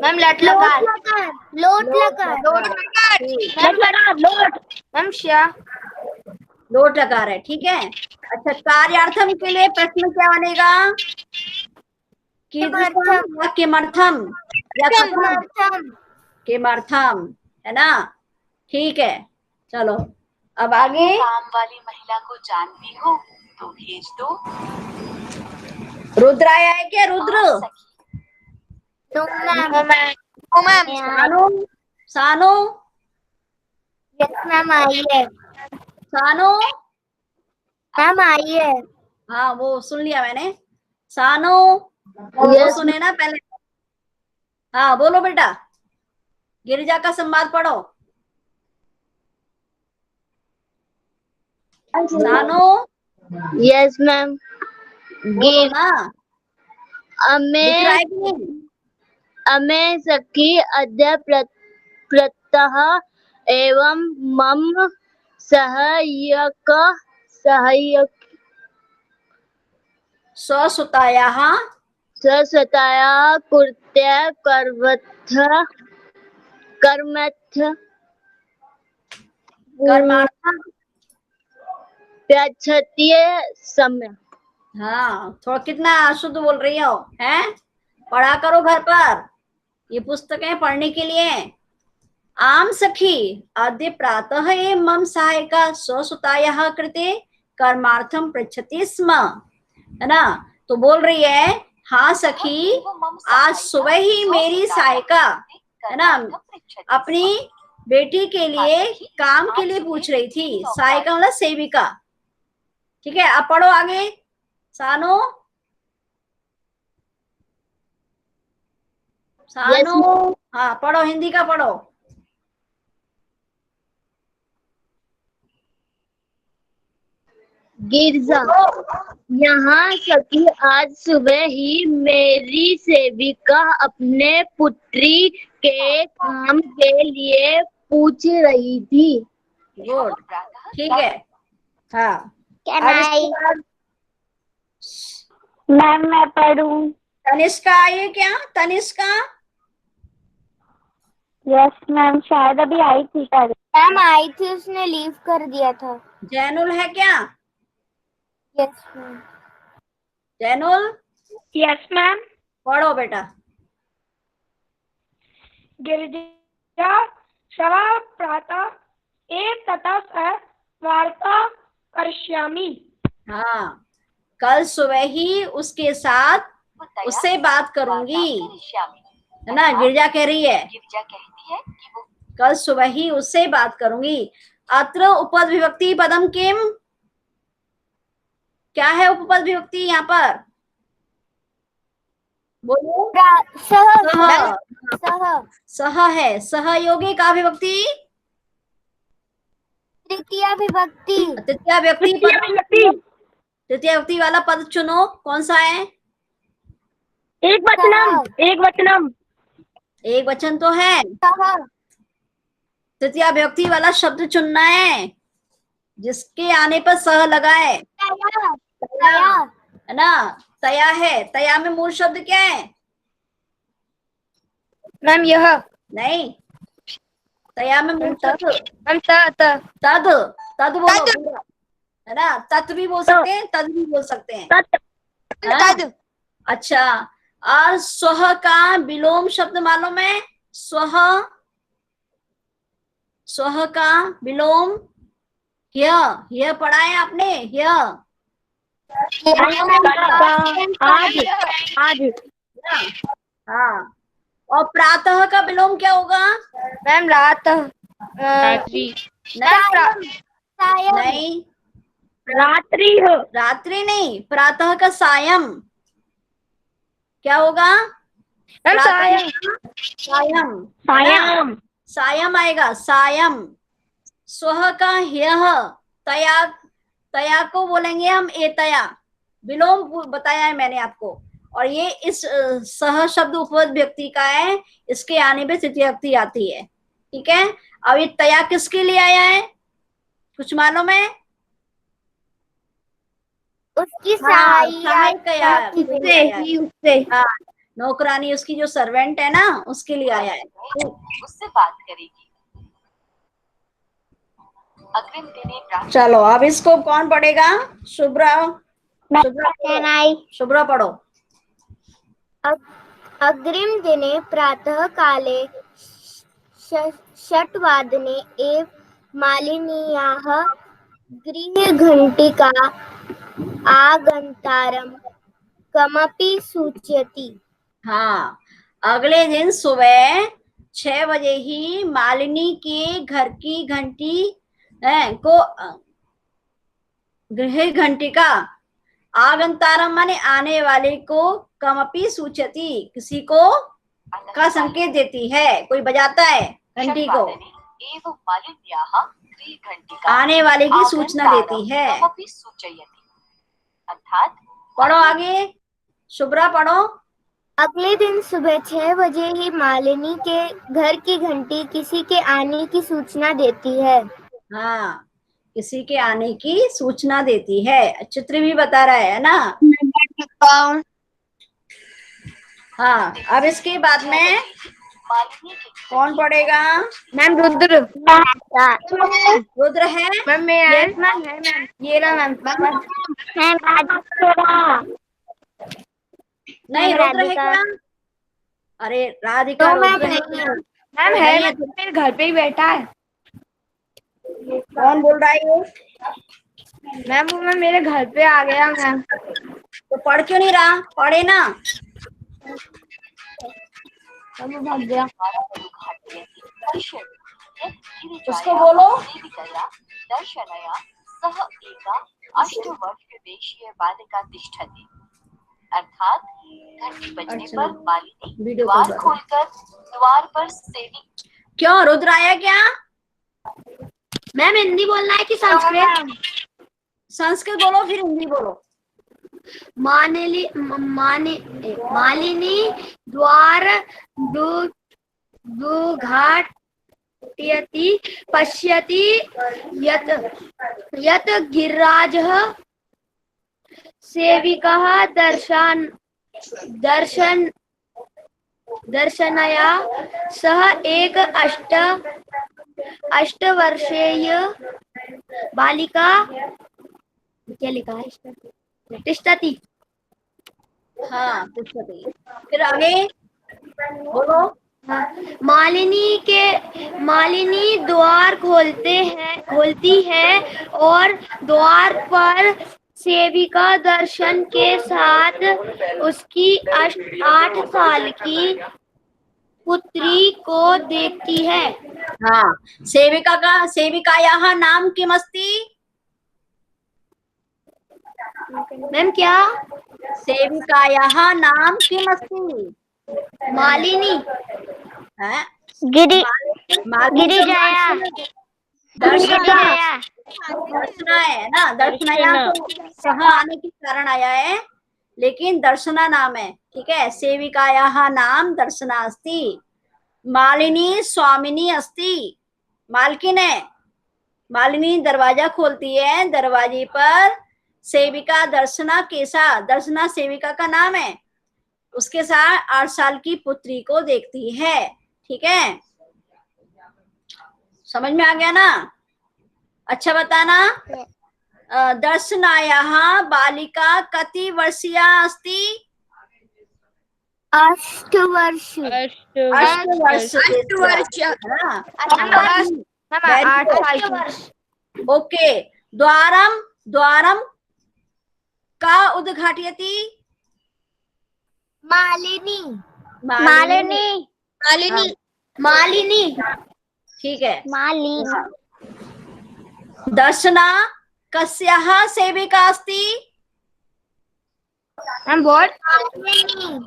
[SPEAKER 3] मैम लट लकार।
[SPEAKER 5] लोट लकार।
[SPEAKER 3] मैम श्या।
[SPEAKER 1] लोट लकार है। ठीक है, अच्छा, कार्यार्थम के लिए प्रश्न क्या बनेगा? कीदृशम या किमर्थम या कथम? किमर्थम, है ना। ठीक है, चलो अब आगे।
[SPEAKER 8] काम वाली महिला को जानती हो तो भेज दो।
[SPEAKER 1] रुद्र आया है क्या? रुद्र, सानो, सानो,
[SPEAKER 5] यस मैम आई है।
[SPEAKER 1] सानो।
[SPEAKER 5] मैम आई है।
[SPEAKER 1] हाँ, वो सुन लिया मैंने, सानो। वो सुने ना पहले। हाँ बोलो बेटा, गिरिजा का संवाद पढ़ो। सानो,
[SPEAKER 3] यस मैम।
[SPEAKER 1] बोलो ना, दिख रहा
[SPEAKER 3] अमे
[SPEAKER 1] है कि नहीं?
[SPEAKER 3] अमे सखी अद्य प्रत्यह एवं मम सहायक
[SPEAKER 1] स्वसुतायाः
[SPEAKER 3] स्वताया कृत्य कर्मथ
[SPEAKER 1] कर्मार्थम।
[SPEAKER 3] गच्छति समय।
[SPEAKER 1] हाँ, थोड़ा कितना अशुद्ध बोल रही हो, हैं? पढ़ा करो घर पर, ये पुस्तकें पढ़ने के लिए। आम सखी अद्य प्रातः एव मम सहायिका स्वसुतायाः कृते कर्मार्थम पृच्छति स्म, है ना। तो बोल रही है, हाँ सखी, आज सुबह ही मेरी सहायिका, है ना, अपनी बेटी के लिए काम के लिए पूछ रही थी। सहायिका मतलब सेविका। ठीक है, अब पढ़ो आगे, सानो, सानो। हाँ पढ़ो, हिंदी का पढ़ो।
[SPEAKER 3] गिरजा, यहाँ सखी आज सुबह ही मेरी सेविका अपने पुत्री के काम के लिए पूछ रही थी।
[SPEAKER 1] गुड, ठीक है। हाँ,
[SPEAKER 5] कैन
[SPEAKER 1] अब
[SPEAKER 5] आई?
[SPEAKER 1] इसके बाद
[SPEAKER 4] मैम मैं पढ़ूं?
[SPEAKER 1] तनिष्का आई क्या? तनिष्का,
[SPEAKER 4] यस मैम, शायद अभी आई थी कल।
[SPEAKER 5] मैम आई थी, उसने लीव कर दिया था।
[SPEAKER 1] जैनुल है क्या?
[SPEAKER 5] Yes ma'am.
[SPEAKER 1] Zainul,
[SPEAKER 4] yes ma'am.
[SPEAKER 1] पढ़ो बेटा।
[SPEAKER 4] गिरिजा श्वः प्रातः एक तथा सह वार्ता करिष्यामि।
[SPEAKER 1] हाँ, कल सुबह ही उसके साथ उससे बात करूंगी, है ना। गिरिजा कह रही है,
[SPEAKER 8] गिरिजा कहती है कि वो
[SPEAKER 1] कल सुबह ही उससे बात करूंगी। अत्र उपपद विभक्ति पदम किम? क्या है उपपद विभक्ति यहाँ पर? बोलो।
[SPEAKER 5] सह।
[SPEAKER 1] सह, सह है। सहयोगी का विभक्ति?
[SPEAKER 5] तृतीया विभक्ति।
[SPEAKER 1] तृतीया व्यक्ति पद। तृतीया व्यक्ति वाला पद चुनो, कौन सा है?
[SPEAKER 4] एक वचनम। एक वचनम।
[SPEAKER 1] एक वचन तो है,
[SPEAKER 5] सह।
[SPEAKER 1] तृतीया व्यक्ति वाला शब्द चुनना है जिसके आने पर सह लगा है,
[SPEAKER 5] तया।
[SPEAKER 1] है ना। तया है, तया में मूल शब्द क्या है?
[SPEAKER 3] मैम यह।
[SPEAKER 1] नहीं, तया में मूल शब्द
[SPEAKER 3] मैम
[SPEAKER 1] तद। तद बोलो पूरा, है ना। तत् भी बोल सकते हैं, तद भी बोल सकते हैं,
[SPEAKER 2] तद।
[SPEAKER 1] अच्छा, और स्वह का विलोम शब्द मालूम है? स्वह, स्वह का विलोम ह्य। ह्य पढ़ा है आपने? ह्य,
[SPEAKER 3] आज
[SPEAKER 1] हाँ, और प्रातः का विलोम क्या होगा?
[SPEAKER 3] मैम रात
[SPEAKER 6] रात्रि।
[SPEAKER 1] नहीं,
[SPEAKER 4] रात्रि हो।
[SPEAKER 1] रात्रि नहीं, प्रातः का सायं क्या होगा?
[SPEAKER 3] मैम
[SPEAKER 1] प्रातः
[SPEAKER 3] सायं
[SPEAKER 1] सायं, सायं आएगा, सायं। स्वह का ह्यः, तया, तया को बोलेंगे हम एतया, विलोम बताया है मैंने आपको। और ये इस सह शब्द उपपद व्यक्ति का है, इसके आने पे तृतीया विभक्ति आती है। ठीक है, अब ये तया किसके लिए आया है, कुछ मालूम है?
[SPEAKER 5] उसकी
[SPEAKER 1] सहायकया,
[SPEAKER 3] उससे
[SPEAKER 1] हाँ, नौकरानी उसकी जो सर्वेंट है ना, उसके लिए आया है।
[SPEAKER 8] उससे बात करेगी। अग्रिम दिने
[SPEAKER 1] चलो अब इसको कौन पढ़ेगा? शुभ्रा, शुभ्रा पढ़ो।
[SPEAKER 5] अग्रिम दिने प्रातः काले 6:00 एव मालिन्याः गृहघण्टिका आगन्तारं कमपि सूचयति।
[SPEAKER 1] हाँ, अगले दिन सुबह 6 बजे ही मालिनी के घर की घंटी को, गृह घंटिका, आगंतारम माने आने वाले को, कमपि सूचयति किसी को का संकेत देती है, कोई बजाता है घंटी को,
[SPEAKER 8] एवं मालिन्याः गृहघण्टिका
[SPEAKER 1] आने वाले की सूचना देती है।
[SPEAKER 8] कमपि सूचयति, अर्थात
[SPEAKER 1] पढ़ो आगे, शुभ्रा पढ़ो।
[SPEAKER 5] अगले दिन सुबह 6 बजे ही मालिनी के घर की घंटी किसी के आने की सूचना देती है।
[SPEAKER 1] हाँ, किसी के आने की सूचना देती है। चित्र भी बता रहा है ना। हाँ, अब इसके बाद में
[SPEAKER 8] मालिनी के
[SPEAKER 1] कौन पढ़ेगा?
[SPEAKER 3] मैम रुद्र।
[SPEAKER 1] रुद्र है?
[SPEAKER 3] मैम
[SPEAKER 1] Yes,
[SPEAKER 3] मैम है मैम, ये ना मैम
[SPEAKER 1] नहीं, रुद्र है क्या? अरे राधिका, रुद्र है क्या?
[SPEAKER 3] मैम है, मेरे घर पे ही बैठा है।
[SPEAKER 1] कौन बोल रहा है ये?
[SPEAKER 3] मैम वो मैं मेरे घर पे आ गया मैम।
[SPEAKER 1] तो पढ़ क्यों नहीं रहा? पढ़े ना।
[SPEAKER 3] भाग गया।
[SPEAKER 1] उसको बोलो।
[SPEAKER 8] दर्शनया सह एका अष्टवर्षदेशीय बालिका तिष्ठति, अर्थात घंटी बजने पर मालिनी
[SPEAKER 1] वीडियो
[SPEAKER 8] द्वार
[SPEAKER 1] कॉल
[SPEAKER 8] खोलकर द्वार पर सेविक।
[SPEAKER 1] क्यों, रुद्र आया क्या?
[SPEAKER 3] मैम हिंदी बोलना है कि संस्कृत?
[SPEAKER 1] संस्कृत बोलो फिर हिंदी बोलो।
[SPEAKER 3] मालिनी द्वार दुघाटयति पश्यति यत् गिरिराजः सेविकः दर्शनया सह एक अष्टवर्षीय बालिका, क्या लिखा है इसमें, तिष्ठति।
[SPEAKER 1] हाँ, तिष्ठति। फिर आगे बोलो।
[SPEAKER 3] मालिनी द्वार खोलती है और द्वार पर सेविका दर्शन के साथ उसकी 8 साल की पुत्री को देखती है।
[SPEAKER 1] हाँ, सेविकायाः नाम किमस्ति?
[SPEAKER 3] मैम क्या?
[SPEAKER 1] सेविकायाः नाम किमस्ति?
[SPEAKER 3] मालिनी।
[SPEAKER 1] हैं?
[SPEAKER 3] गिरिजाया।
[SPEAKER 1] दर्शना है ना, दर्शनया तो सह आने के कारण आया है, लेकिन दर्शना नाम है। ठीक है, सेविकायाः नाम दर्शना अस्ति। मालिनी स्वामिनी अस्ति, मालकिन है। मालिनी दरवाजा खोलती है, दरवाजे पर सेविका दर्शना के साथ, दर्शना सेविका का नाम है, उसके साथ 8 साल की पुत्री को देखती है। ठीक है, समझ में आ गया ना? अच्छा बताना। दर्शनायाः बालिका कति वर्षीया अस्ति?
[SPEAKER 5] 8 वर्ष।
[SPEAKER 1] 8 वर्ष। ओके, द्वारम का उद्घाटयति?
[SPEAKER 5] मालिनी।
[SPEAKER 1] मालिनी।
[SPEAKER 2] मालिनी।
[SPEAKER 5] मालिनी।
[SPEAKER 1] ठीक है।
[SPEAKER 5] मालिनी।
[SPEAKER 1] दर्शना कस्याः सेविका अस्ति?
[SPEAKER 5] मालिनी।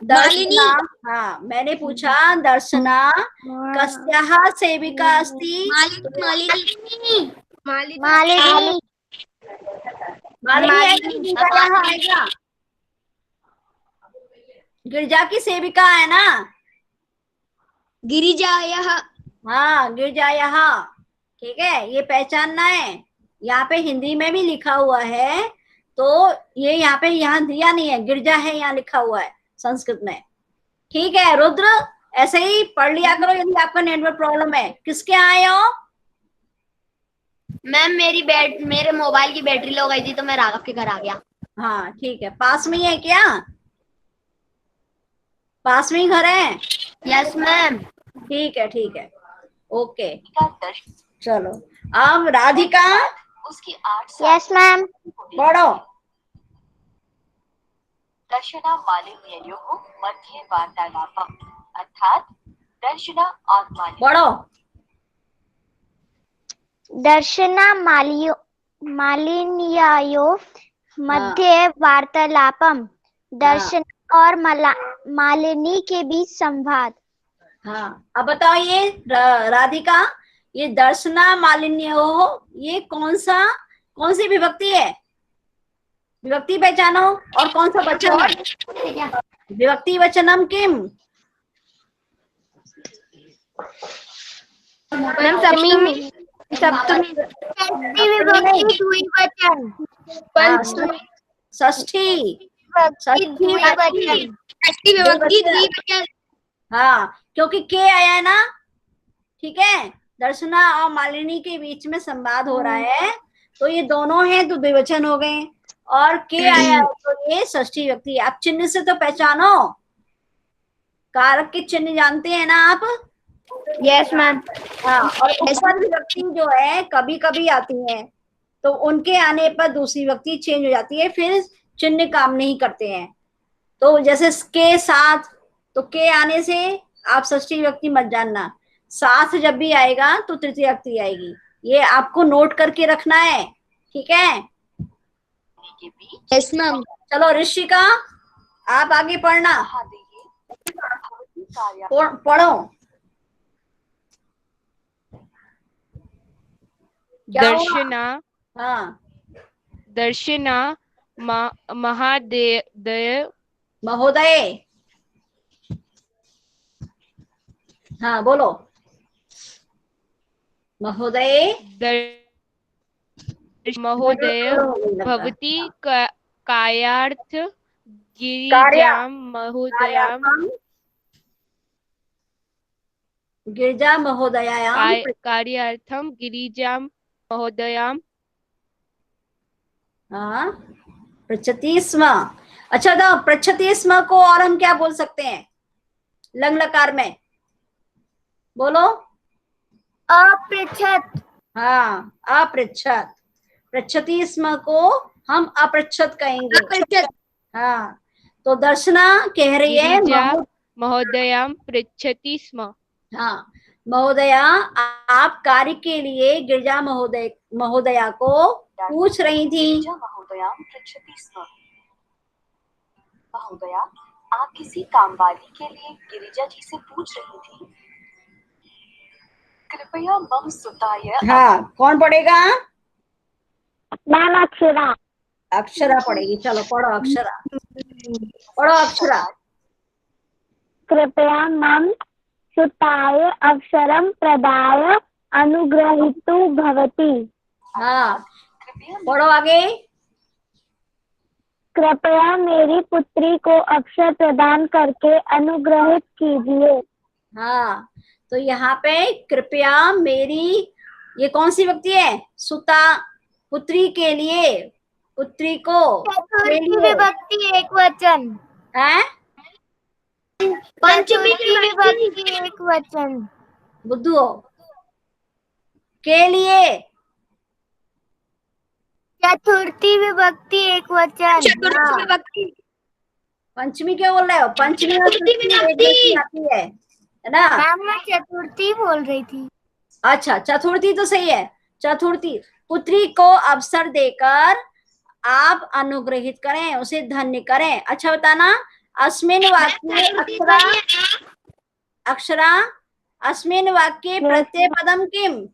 [SPEAKER 1] दर्शना, हाँ मैंने पूछा दर्शना कस्याः सेविका अस्ति?
[SPEAKER 2] मालिनी।
[SPEAKER 5] मालिनी।
[SPEAKER 1] मालिनी आएगी, गिरजायाः आएगा। गिरजा की सेविका है ना?
[SPEAKER 2] गिरिजायाः।
[SPEAKER 1] हाँ गिरजायाः। ठीक है, ये पहचानना है। यहाँ पे हिंदी में भी लिखा हुआ है, तो ये यहाँ पे यहाँ दिया नहीं है, गिरजा है यहाँ लिखा हुआ है संस्कृत में। ठीक है रुद्र, ऐसे ही पढ़ लिया करो यदि आपका नेटवर्क प्रॉब्लम है। किसके आए हो?
[SPEAKER 5] मैम मेरे मोबाइल की बैटरी लो गई थी तो मैं राघव के घर आ गया।
[SPEAKER 1] हाँ ठीक है, पास में ही है क्या? पास में ही घर है?
[SPEAKER 5] Yes ma'am.
[SPEAKER 1] ठीक है ठीक है, ओके
[SPEAKER 8] का दर्शन
[SPEAKER 1] चलो। अब राधिका
[SPEAKER 8] उसकी 8 साल
[SPEAKER 5] यस मैम।
[SPEAKER 1] पढ़ो।
[SPEAKER 8] दर्शना मालिन्ययोः मध्ये वार्तालापम् अर्थात दर्शना और मालिनी
[SPEAKER 1] पढ़ो।
[SPEAKER 5] दर्शना मालिन्यायो मध्य वार्तालापम। दर्शन और मालिनी के बीच संवाद।
[SPEAKER 1] हाँ अब बताओ ये राधिका, ये दर्शना मालिन्य हो, ये कौन सी विभक्ति है? विभक्ति पहचानो और कौन सा वचन है? विभक्ति वचनम किम?
[SPEAKER 5] सप्तमी। सप्तमी विभक्ति द्विवचन।
[SPEAKER 1] षष्ठी।
[SPEAKER 2] षष्ठी विभक्ति द्विवचन।
[SPEAKER 1] हाँ क्योंकि के आया है ना, ठीक है, दर्शना और मालिनी के बीच में संवाद हो रहा है, तो ये दोनों हैं तो द्विवचन हो गए, और के आया है तो ये षष्ठी व्यक्ति। आप चिन्ह से तो पहचानो, कारक के चिन्ह जानते हैं ना आप?
[SPEAKER 5] Yes ma'am.
[SPEAKER 1] हाँ, और उपपद विभक्ति जो है कभी कभी आती है, तो उनके आने पर दूसरी विभक्ति चेंज हो जाती है, फिर चिन्ह काम नहीं करते हैं। तो जैसे के साथ, तो के आने से आप षष्ठी विभक्ति मत जानना, साथ जब भी आएगा तो तृतीय विभक्ति आएगी। ये आपको नोट करके रखना है, ठीक है?
[SPEAKER 8] के बीच
[SPEAKER 2] यस मैम।
[SPEAKER 1] चलो ऋषिका, आप आगे पढ़ना,
[SPEAKER 8] भवती कार्य
[SPEAKER 1] पढ़ो। क्या हुआ?
[SPEAKER 6] दर्शना
[SPEAKER 1] हाँ
[SPEAKER 6] दर्शना महादेव
[SPEAKER 1] महोदय। हाँ बोलो। महोदय।
[SPEAKER 6] महोदय भवती कार्यार्थ गिरिजां महोदयां
[SPEAKER 1] गिरिजा महोदयायां
[SPEAKER 6] कार्यार्थम गिरिजां महोदयां
[SPEAKER 1] हाँ पृच्छति स्म। अच्छा तो पृच्छति स्म को और हम क्या बोल सकते हैं लंग लकार में? बोलो।
[SPEAKER 5] अपृच्छत।
[SPEAKER 1] हाँ अपृच्छत। पृच्छति स्म को हम अपृच्छत कहेंगे। हाँ तो दर्शना कह रही है
[SPEAKER 6] महोदयां पृच्छति स्म।
[SPEAKER 1] हाँ महोदया, आप कार्य के लिए गिरिजा महोदया को पूछ रही थी।
[SPEAKER 8] महोदया पृच्छति स्म। महोदया, आप किसी कामवाली के लिए गिरिजा जी से पूछ रही थी। कृपया मम सुताय।
[SPEAKER 1] हाँ कौन पढ़ेगा?
[SPEAKER 5] मैम अक्षरा।
[SPEAKER 1] अक्षरा पढ़ेगी। चलो पढ़ो अक्षरा, पढ़ो अक्षरा।
[SPEAKER 5] कृपया मम सुताय अक्षरम प्रदाय अनुग्रहीतु भवति।
[SPEAKER 1] हाँ पढ़ो आगे।
[SPEAKER 5] कृपया मेरी पुत्री को अक्षर प्रदान करके अनुग्रहित कीजिए।
[SPEAKER 1] हाँ तो यहाँ पे कृपया मेरी, ये कौन सी व्यक्ति है? सुता, पुत्री के लिए, पुत्री को
[SPEAKER 5] विभक्ति एक वचन
[SPEAKER 1] है।
[SPEAKER 5] पंचमी विभक्ति एक वचन।
[SPEAKER 1] बुद्धू के लिए
[SPEAKER 5] चतुर्थी विभक्ति एक वचन।
[SPEAKER 3] चतुर्थी विभक्ति।
[SPEAKER 1] पंचमी क्यों बोल रहे हो? पंचमी और
[SPEAKER 3] चतुर्थी
[SPEAKER 1] षष्ठी एक
[SPEAKER 3] विभक्ति।
[SPEAKER 1] जैसी आती है ना?
[SPEAKER 5] मैम मैं चतुर्थी बोल रही थी।
[SPEAKER 1] अच्छा, चतुर्थी तो सही है। चतुर्थी, पुत्री को अवसर देकर आप अनुग्रहित करें, उसे धन्य करें। अच्छा बताना, अस्मिन वाक्ये अक्षरा अस्मिन वाक्ये प्रत्यय पदम किम?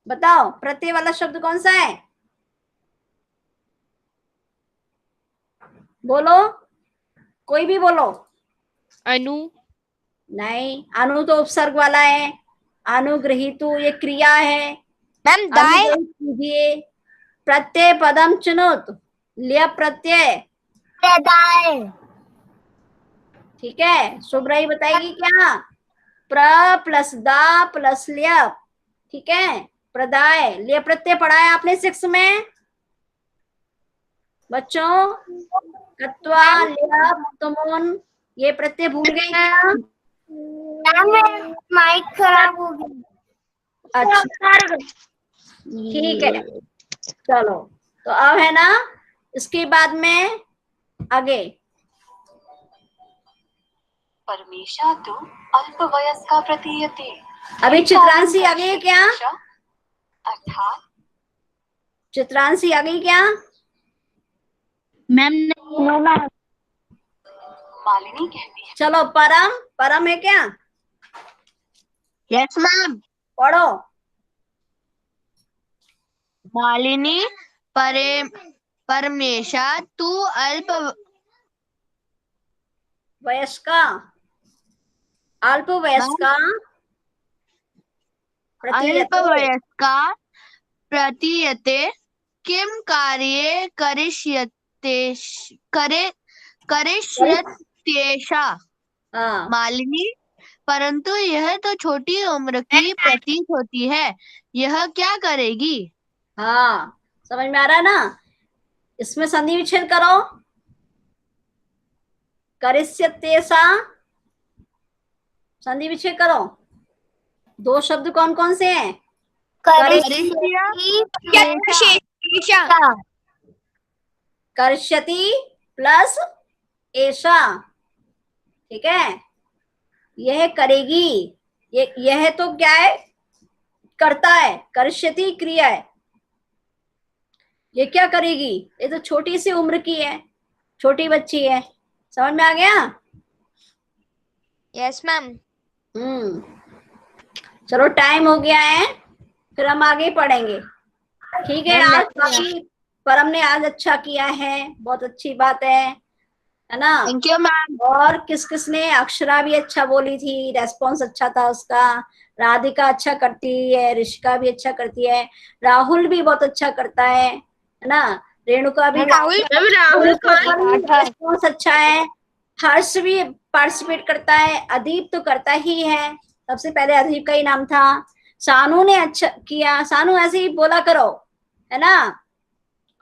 [SPEAKER 1] बताओ, प्रत्यय वाला शब्द कौन सा है? बोलो, कोई भी बोलो।
[SPEAKER 6] अनु,
[SPEAKER 1] नहीं, अनु तो उपसर्ग वाला है। अनुग्रहीतु ये क्रिया है।
[SPEAKER 3] मैम दाएं।
[SPEAKER 1] अनुग्रहित कीजिए। प्रत्यय पदम चुनोत, लिया प्रत्यय।
[SPEAKER 5] प्रदाय।
[SPEAKER 1] ठीक है, शुभ्रई बताएगी क्या? प्र प्लस दा प्लस लिया। ठीक है, प्रदाय, लिया प्रत्यय पढ़ा है आपने 6 में बच्चों। कत्वा, लिया, तुमुन, ये प्रत्यय भूल गई क्या?
[SPEAKER 5] मैम माइक खराब हो गया।
[SPEAKER 1] अच्छा, ठीक है, चलो। तो अब है ना, इसके बाद में आगे
[SPEAKER 8] परमेशा तु अल्पवयस्का प्रतीयते।
[SPEAKER 1] अभी चित्रांशी आ गई है क्या?
[SPEAKER 8] अर्थात
[SPEAKER 1] चित्रांशी आ गई क्या?
[SPEAKER 2] मैम
[SPEAKER 8] मालिनी कहती है,
[SPEAKER 1] चलो, परम, परम है क्या?
[SPEAKER 3] Yes ma'am.
[SPEAKER 1] पढ़ो।
[SPEAKER 3] मालिनी परमेशा तू अल्प
[SPEAKER 1] वयस्का, अल्प वयस्का
[SPEAKER 3] अल्पवयस्का प्रतीयते किम कार्ये करिष्यत्येषा।
[SPEAKER 1] हाँ,
[SPEAKER 3] मालिनी, परंतु यह तो छोटी उम्र की प्रतीत होती है, यह क्या करेगी?
[SPEAKER 1] हाँ, समझ में आ रहा है ना? इसमें संधि विच्छेद करो। करिष्यत्येषा, संधि विच्छेद करो। 2 शब्द कौन कौन से हैं? करिष्यति प्लस एषा। ठीक है, यह करेगी। यह तो क्या है? करता है। करिष्यति क्रिया है। ये क्या करेगी? ये तो छोटी सी उम्र की है, छोटी बच्ची है। समझ में आ गया?
[SPEAKER 3] Yes ma'am.
[SPEAKER 1] चलो, टाइम हो गया है, फिर हम आगे पढ़ेंगे। ठीक है, आज काफी परम ने आज अच्छा किया है, बहुत अच्छी बात है ना?
[SPEAKER 3] Thank you ma'am.
[SPEAKER 1] और किस किस ने? अक्षरा भी अच्छा बोली थी, रेस्पॉन्स अच्छा था उसका। राधिका अच्छा करती है, ऋषिका भी अच्छा करती है, राहुल भी बहुत अच्छा करता है ना? रेणुका भी, राहुल का रेस्पॉन्स अच्छा है। हर्ष भी पार्टिसिपेट करता है, अदीप तो करता ही है, सबसे पहले अदीप का ही नाम था। सानू ने अच्छा किया, सानू ऐसे ही बोला करो, है ना?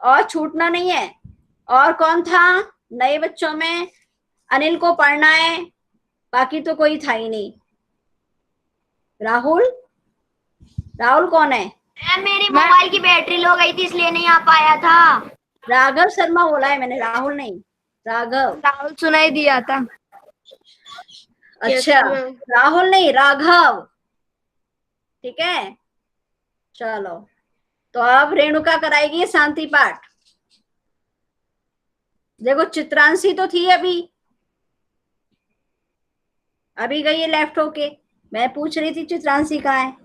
[SPEAKER 1] और छूटना नहीं है। और कौन था नए बच्चों में? अनिल को पढ़ना है, बाकी तो कोई था ही नहीं। राहुल, राहुल कौन है?
[SPEAKER 5] मेरी मोबाइल की बैटरी लो गई थी इसलिए नहीं आ पाया था।
[SPEAKER 1] राघव शर्मा बोला है मैंने, राहुल नहीं, राघव।
[SPEAKER 3] राहुल सुनाई दिया था।
[SPEAKER 1] अच्छा, राहुल नहीं, राघव। ठीक है, चलो। तो अब रेणुका कराएगी शांति पाठ। देखो, चित्रांशी तो थी अभी गई है लेफ्ट होके। मैं पूछ रही थी चित्रांशी कहाँ है?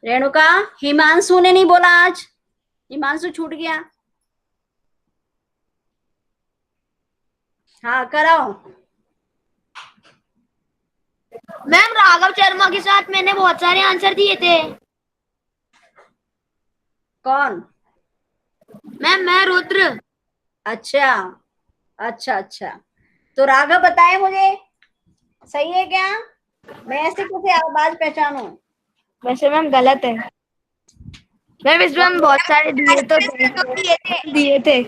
[SPEAKER 1] रेणुका, हिमांशु ने नहीं बोला आज, हिमांशु छूट गया। हाँ, कराओ।
[SPEAKER 5] मैम राघव शर्मा के साथ मैंने बहुत सारे आंसर दिए थे।
[SPEAKER 1] कौन?
[SPEAKER 5] मैं रुद्र।
[SPEAKER 1] अच्छा अच्छा अच्छा, तो राघव बताए मुझे, सही है क्या? मैं ऐसे कैसे आवाज पहचानूं?
[SPEAKER 3] वैसे मैम गलत है मैम, इसमें बहुत सारे दिए थे।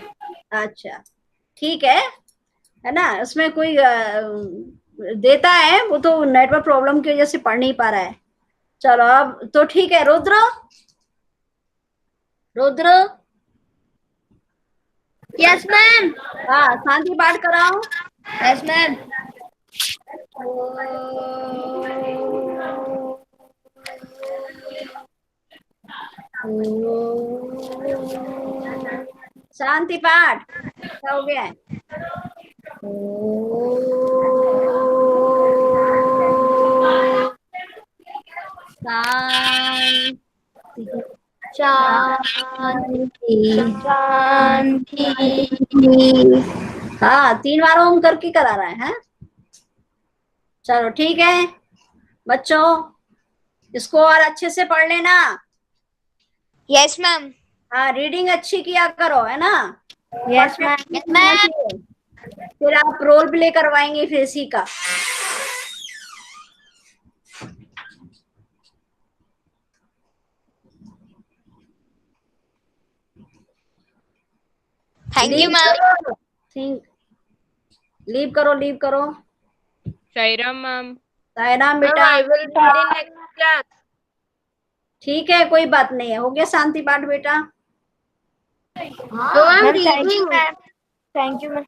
[SPEAKER 1] अच्छा, ठीक है ना? उसमें कोई देता है, वो तो नेटवर्क प्रॉब्लम की वजह से पढ़ नहीं पा रहा है। चलो अब तो ठीक है। Rudra, Rudra,
[SPEAKER 3] yes ma'am.
[SPEAKER 1] हाँ शांति पाठ कराओ।
[SPEAKER 3] Yes ma'am.
[SPEAKER 1] शांति पाठ क्या हो गया है? शांति,
[SPEAKER 3] शांति।
[SPEAKER 1] हाँ 3 बार ओम करके करा रहा है। चलो ठीक है बच्चों, इसको और अच्छे से पढ़ लेना।
[SPEAKER 3] Yes ma'am.
[SPEAKER 1] हाँ रीडिंग अच्छी किया करो, है ना?
[SPEAKER 3] Yes ma'am.
[SPEAKER 1] फिर आप रोल प्ले करवाएंगे फिर इसी का।
[SPEAKER 3] Thank you ma'am.
[SPEAKER 1] लीव करो, लीव करो।
[SPEAKER 6] साईराम मैम।
[SPEAKER 1] साईराम बेटा।
[SPEAKER 3] I will read in next class.
[SPEAKER 1] ठीक है कोई बात नहीं है, हो गया शांति पाठ बेटा।
[SPEAKER 3] Ma'am thank you ma'am. Thank you ma'am.